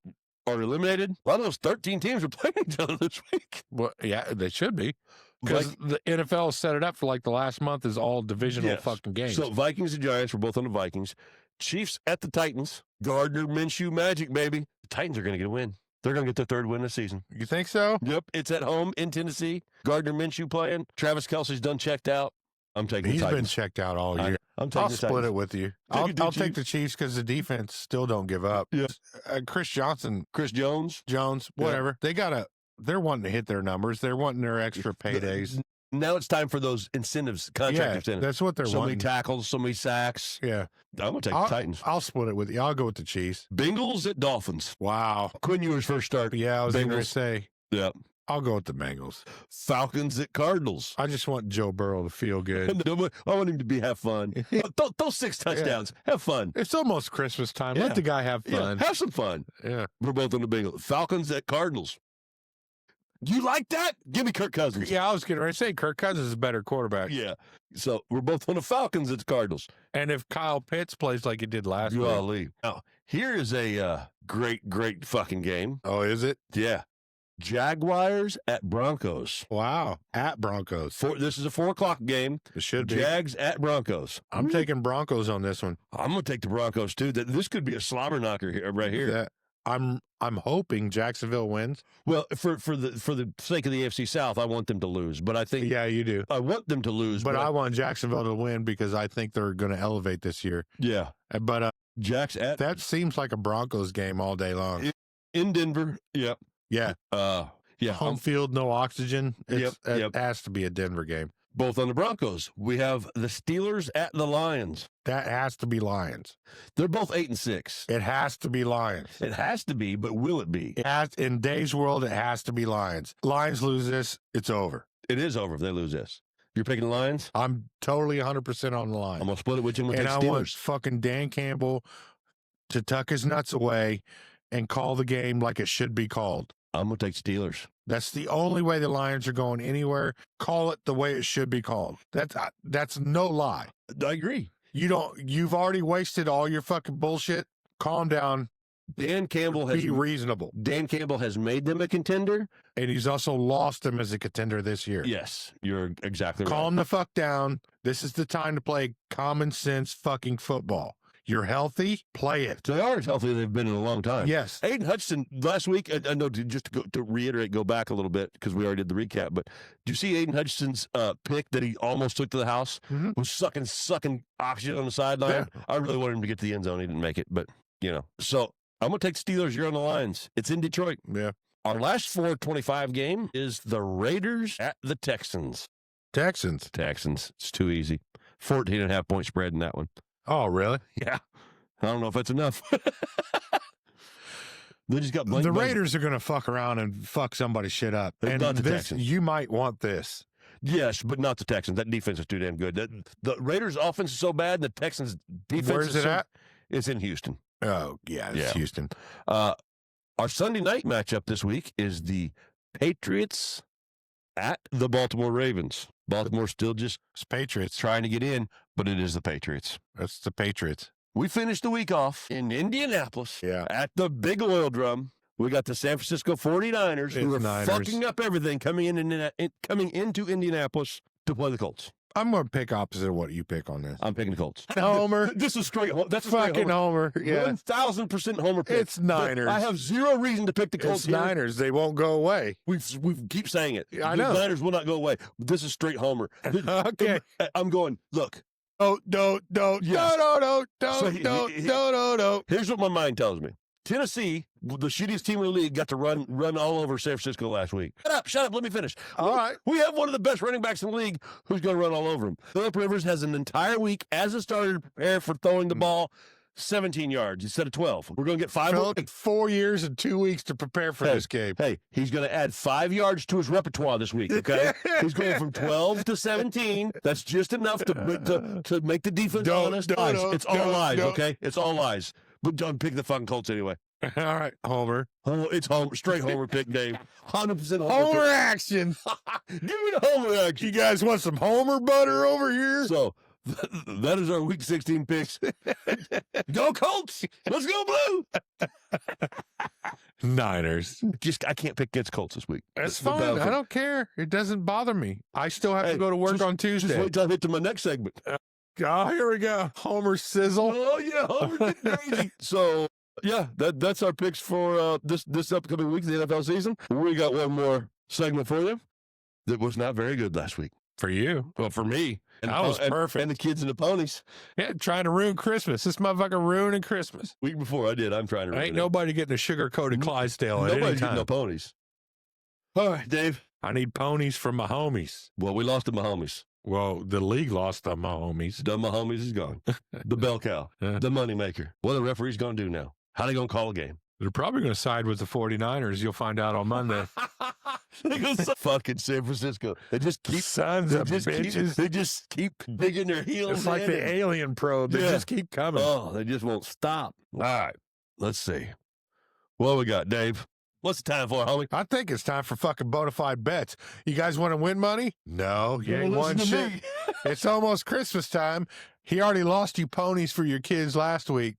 are eliminated. A lot of those 13 teams are playing each other this week. Well, yeah, they should be. Because the NFL set it up for like the last month is all divisional fucking games. So Vikings and Giants were both on the Vikings. Chiefs at the Titans. Gardner Minshew magic, baby. The Titans are going to get a win. They're going to get their third win this season. You think so? Yep. It's at home in Tennessee. Gardner Minshew playing. Travis Kelce's done checked out. I'm taking the Titans. He's been checked out all year. I'm taking I'll the split Titans. it with you. Take I'll take the Chiefs because the defense still don't give up. Yeah. Chris Jones, whatever. They're wanting to hit their numbers. They're wanting their extra paydays. Now it's time for those incentives, contract incentives. That's what they're so wanting. many tackles, so many sacks. Yeah. I'm going to take the Titans. I'll split it with you. I'll go with the Chiefs. Bengals at Dolphins. Wow. Quinn Ewers first start. Yeah, I was going to Bengals. say. Yeah. I'll go with the Bengals. Falcons at Cardinals. I just want Joe Burrow to feel good. I want him to have fun. Those 6 touchdowns. Have fun. It's almost Christmas time. Yeah. Let the guy have fun. Yeah, have some fun. Yeah. We're both on the Bengals. Falcons at Cardinals. You like that? Give me Kirk Cousins. Yeah, I was going to say Kirk Cousins is a better quarterback. Yeah. So we're both on the Falcons at the Cardinals. And if Kyle Pitts plays like he did last week. Golly. Now, here is a great fucking game. Oh, is it? Yeah. Jaguars at Broncos. Wow. At Broncos. This is a 4:00 game. It should be. Jags at Broncos. I'm taking Broncos on this one. I'm going to take the Broncos too. This could be a slobber knocker here, right here. I'm hoping Jacksonville wins. Well, for the sake of the AFC South, I want them to lose. But I think you do. I want them to lose. But I want Jacksonville to win because I think they're going to elevate this year. Yeah. But Jacks at that seems like a Broncos game all day long. In Denver. Yep. Yeah. Yeah. Home field, no oxygen. Yep. It has to be a Denver game. Both on the Broncos. We have the Steelers at the Lions. That has to be Lions. They're both 8-6. It has to be Lions. It has to be, but will it be? It has, in Dave's world, it has to be Lions. Lions lose this, it's over. It is over if they lose this. You're picking the Lions? I'm totally 100% on the Lions. I'm going to split it with you and And take I want Steelers. fucking Dan Campbell to tuck his nuts away and call the game like it should be called. I'm going to take Steelers. That's the only way the Lions are going anywhere. Call it the way it should be called. That's no lie. I agree. You've already wasted all your fucking bullshit. Calm down. Dan Campbell has Be reasonable. Dan Campbell has made them a contender. And he's also lost them as a contender this year. Yes, you're exactly right. Calm the fuck down. This is the time to play common sense fucking football. You're healthy, play it. They are as healthy as they've been in a long time. Yes. Aiden Hutchinson, last week, I know to reiterate, go back a little bit because we already did the recap, but did you see Aiden Hutchinson's pick that he almost took to the house? Mhm. Was sucking oxygen on the sideline? Yeah. I really wanted him to get to the end zone. He didn't make it, but, So I'm going to take the Steelers. You're on the Lions. It's in Detroit. Yeah. Our last 4:25 game is the Raiders at the Texans. Texans. It's too easy. 14.5 point spread in that one. Oh, really? Yeah. I don't know if that's enough. They just got blanked. The Raiders are going to fuck around and fuck somebody's shit up. It's And not the this, Texans. you might want this. Yes, but not the Texans. That defense is too damn good. The Raiders' offense is so bad, and the Texans' defense Where's is it at? It's in Houston. Oh, yeah, it's Yeah. Houston. Our Sunday night matchup this week is the Patriots at the Baltimore Ravens. Baltimore still just It's Patriots. trying to get in, but it is the Patriots. That's the Patriots. We finished the week off in Indianapolis Yeah. at the big oil drum. We got the San Francisco 49ers who are It's Niners. fucking up everything coming into Indianapolis to play the Colts. I'm going to pick opposite of what you pick on this. I'm picking the Colts. Homer. This is straight. That's a straight Fucking Homer. Homer. Yeah. 1,000% Homer pick. It's Niners. I have zero reason to pick the Colts It's here. Niners. They won't go away. We keep saying it. I The know. Niners will not go away. This is straight Homer. Okay. I'm going, look, Don't. Yes. So Don't. here's what my mind tells me. Tennessee, the shittiest team in the league, got to run all over San Francisco last week. Shut up, let me finish. All right. We have one of the best running backs in the league who's going to run all over him. Phillip Rivers has an entire week as a starter to prepare for throwing the ball 17 yards instead of 12. We're going to get 5 more. Phillip, 4 years and 2 weeks to prepare for this game. Hey, he's going to add 5 yards to his repertoire this week, okay? He's going from 12 to 17. That's just enough to make the defense honest. Lies. It's all lies, okay? It's all lies. But don't pick the fucking Colts anyway. All right, Homer. Oh, it's Homer. Straight Homer pick, Dave. 100% Homer Homer pick. action. Give me the Homer action. You guys want some Homer butter over here? So that is our Week 16 picks. Go Colts. Let's go Blue. Niners. I can't pick against Colts this week. That's The fine. battle. I don't care. It doesn't bother me. I still have Hey, to go to work on Just Tuesday. wait till I hit to my next segment. Oh, here we go. Homer sizzle. Oh yeah, Homer getting crazy. So yeah, that's our picks for this upcoming week of the NFL season. We got one more segment for them that was not very good last week. For you. Well, for me, That was perfect. and the kids and the ponies. Yeah, trying to ruin Christmas. This motherfucker ruining Christmas. Week before I did. I'm trying to. Ain't nobody getting a sugar-coated Clydesdale at any Nobody's getting time. no ponies. All right, Dave. I need ponies from my homies. Well, we lost to my homies. Well, the league lost to my homies. The Mahomes is gone. The bell cow. Yeah. The moneymaker. What are the referees going to do now? How they going to call a game? They're probably going to side with the 49ers. You'll find out on Monday. They go fucking San Francisco. They just keep Sons of bitches. They just keep digging their heels. It's like the in. alien probe. They Yeah. just keep coming. Oh, they just won't stop. All right. Let's see. What we got, Dave? What's the time for, homie? I think it's time for fucking bona fide bets. You guys want to win money? No, you ain't won shit. It's almost Christmas time. He already lost you ponies for your kids last week.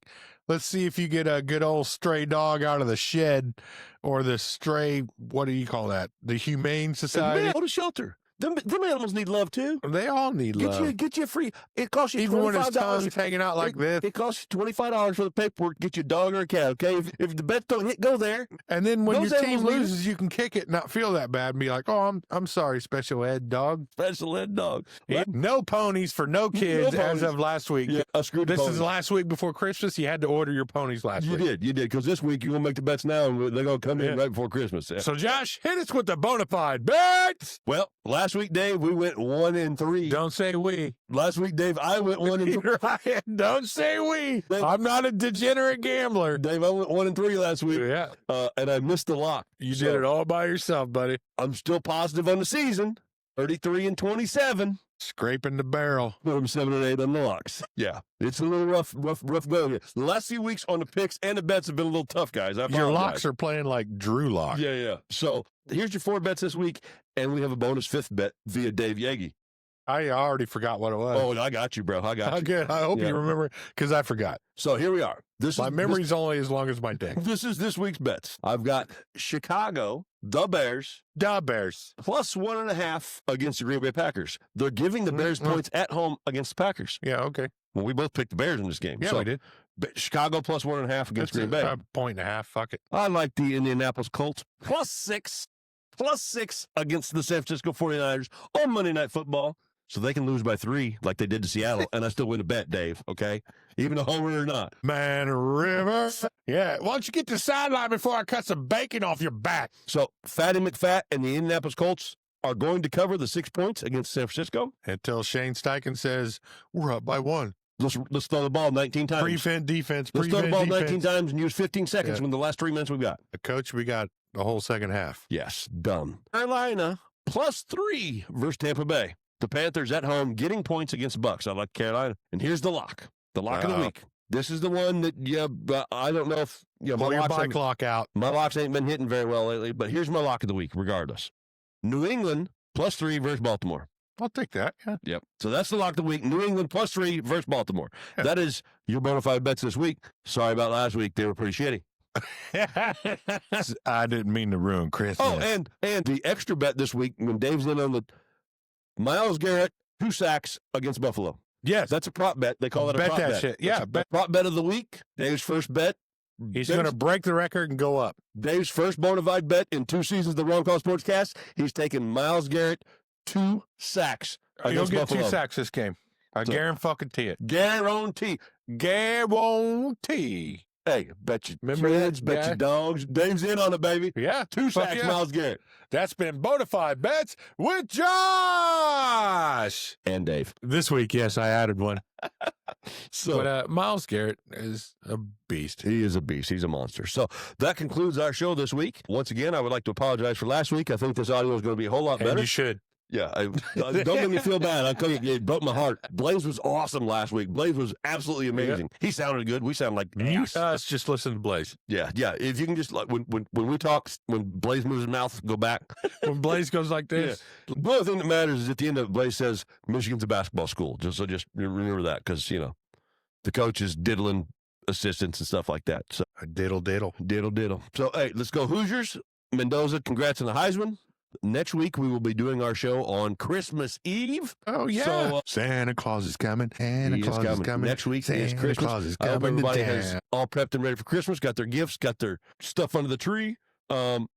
Let's see if you get a good old stray dog out of the shed or the stray, what do you call that? The Humane Society? Man, go to shelter. Them animals need love too. They all need love. Get you a free. It costs you Even when his $25. tongue's hanging out like this. It costs you $25 for the paperwork. Get you a dog or a cat. Okay, if the bets don't hit, go there. And then when Those your team animals need it. loses, you can kick it and not feel that bad and be like, oh, I'm sorry, special ed dog. Special ed dog. Right? No ponies for no kids No as ponies. of last week. Yeah, I screwed the This ponies. is last week before Christmas. You had to order your ponies last You week. did, because this week you're gonna make the bets now, and they're gonna come in Yeah. right before Christmas. So, Josh, hit us with the bona fide bets. Well, last week, Dave, we went 1-3. Don't say we. Last week, Dave, I went 1-3. Right. Don't say we. I'm not a degenerate gambler. Dave, I went 1-3 last week, Yeah, and I missed the lock. you So, did it all by yourself, buddy. I'm still positive on the season. 33-27. Scraping the barrel. Put them 7-8 on the locks. Yeah, it's a little rough go here. The last few weeks on the picks and the bets have been a little tough, guys. I Your apologize. locks are playing like Drew lock. Yeah. So here's your 4 bets this week, and we have a bonus 5th bet via Dave Yagi. I already forgot what it was. Oh, I got you, bro. I got How you. good. I hope Yeah. you remember because I forgot. So here we are. My memory's only as long as my dick. This is this week's bets. I've got Chicago, the Bears, Da Bears. plus 1.5 against the Green Bay Packers. They're giving the Bears points at home against the Packers. Yeah, okay. Well, we both picked the Bears in this game. Yeah, So, we did. Chicago plus 1.5 against Green Bay. A point and a half. Fuck it. I like the Indianapolis Colts plus 6 against the San Francisco 49ers on Monday Night Football. So they can lose by 3 like they did to Seattle, and I still win a bet, Dave, okay? Even a homer or not. Man River. Yeah. Why don't you get to the sideline before I cut some bacon off your back? So Fatty McFat and the Indianapolis Colts are going to cover the 6 points against San Francisco. Until Shane Steichen says, we're up by 1. Let's throw the ball 19 times. Prevent defense. Let's throw the ball Prevent 19 defense. times and use 15 seconds Yeah. when the last 3 minutes we've got. Coach, we got the whole second half. Yes, done. Carolina plus 3 versus Tampa Bay. The Panthers at home getting points against the Bucks. I like Carolina. And here's the lock. The lock of the week. This is the one that, I don't know if, my Pull your locks, bike lock out. my locks ain't been hitting very well lately, but here's my lock of the week regardless. New England plus 3 versus Baltimore. I'll take that. Yeah. Yep. So that's the lock of the week. New England plus 3 versus Baltimore. Yeah. That is your bona fide bets this week. Sorry about last week. They were pretty shitty. I didn't mean to ruin Christmas. Oh, and the extra bet this week when Dave's in on the Myles Garrett 2 sacks against Buffalo. yes. That's a prop bet. They call it a Bet prop that bet. shit. Yeah, That's bet. the prop bet of the week. Dave's first bet. He's Dave's- going to break the record and go up. Dave's first bona fide bet in 2 seasons of the Wrong Call Sportscast. He's taken Myles Garrett 2 sacks You'll against get Buffalo. 2 sacks this game. I So- guarantee it. Guarantee. Guarantee. Hey, bet you Remember kids, that bet guy? you dogs. Dave's in on it, baby. Yeah. 2 Fuck sacks, yeah. Myles Garrett. That's been Bonafide Bets with Josh. And Dave. This week, yes, I added one. So But Myles Garrett is a beast. he is a beast. He's a monster. So that concludes our show this week. Once again, I would like to apologize for last week. I think this audio is going to be a whole lot And better. you should. Yeah, don't make me feel bad. It broke my heart. Blaze was awesome last week. Blaze was absolutely amazing. He sounded good. We sound like ass. Just listen to Blaze. Yeah. If you can just like when we talk, when Blaze moves his mouth, go back. When Blaze goes like this. Yeah. The only thing that matters is at the end of it, Blaze says Michigan's a basketball school. Just remember that, because the coach is diddling assistants and stuff like that. So Diddle. diddle. So hey, let's go Hoosiers. Mendoza, congrats on the Heisman. Next week, we will be doing our show on Christmas Eve. Oh, yeah. So, Santa Claus is coming. He is coming. Next week is Christmas. Claus is I hope coming to everybody town. has all prepped and ready for Christmas, got their gifts, got their stuff under the tree. Because,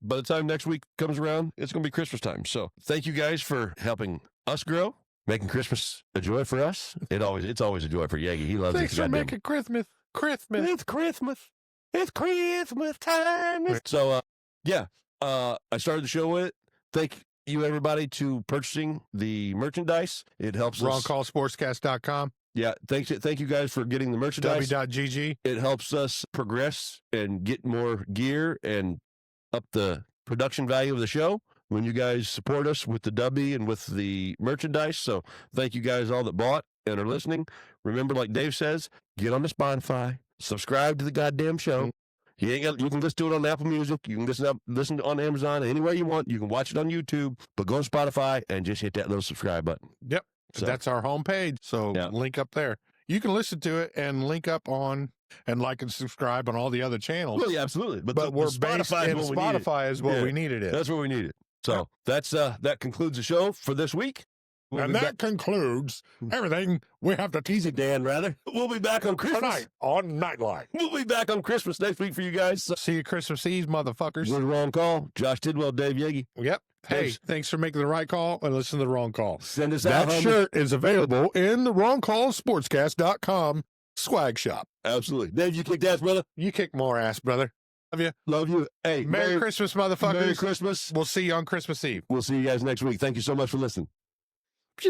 by the time next week comes around, it's going to be Christmas time. So thank you guys for helping us grow, making Christmas a joy for us. It's always a joy for Yagi. He loves Thanks it. for making Christmas. It's Christmas. It's Christmas time. So, I started the show with it. Thank you, everybody, to purchasing the merchandise. It helps us. WrongCallSportscast.com. Yeah, thank you guys for getting the merchandise. W.GG. It helps us progress and get more gear and up the production value of the show when you guys support us with the W and with the merchandise. So thank you guys all that bought and are listening. Remember, like Dave says, get on the Spotify, subscribe to the goddamn show. You can listen to it on Apple Music. You can listen on Amazon, anywhere you want. You can watch it on YouTube, but go on Spotify and just hit that little subscribe button. Yep. So, that's our homepage. So link up there. You can listen to it and link up on and like and subscribe on all the other channels. Well, yeah, absolutely. But we're based in Spotify is what we needed it. That's what we needed. So that concludes the show for this week. And that concludes everything we have to tease it, Dan, rather. We'll be back on Christmas. Tonight on Nightlight. We'll be back on Christmas next week for you guys. So, see you Christmas Eve, motherfuckers. the wrong call. Josh Tidwell, Dave Yagi. Yep. Hey, Thanks. thanks for making the right call and listen to the wrong call. Send us That out. shirt is available in the wrongcallsportscast.com swag shop. Absolutely. Dave, you kicked ass, brother. You kick more ass, brother. Love you. Love you. Hey, Merry Christmas, motherfuckers. Merry Christmas. We'll see you on Christmas Eve. We'll see you guys next week. Thank you so much for listening. Pew.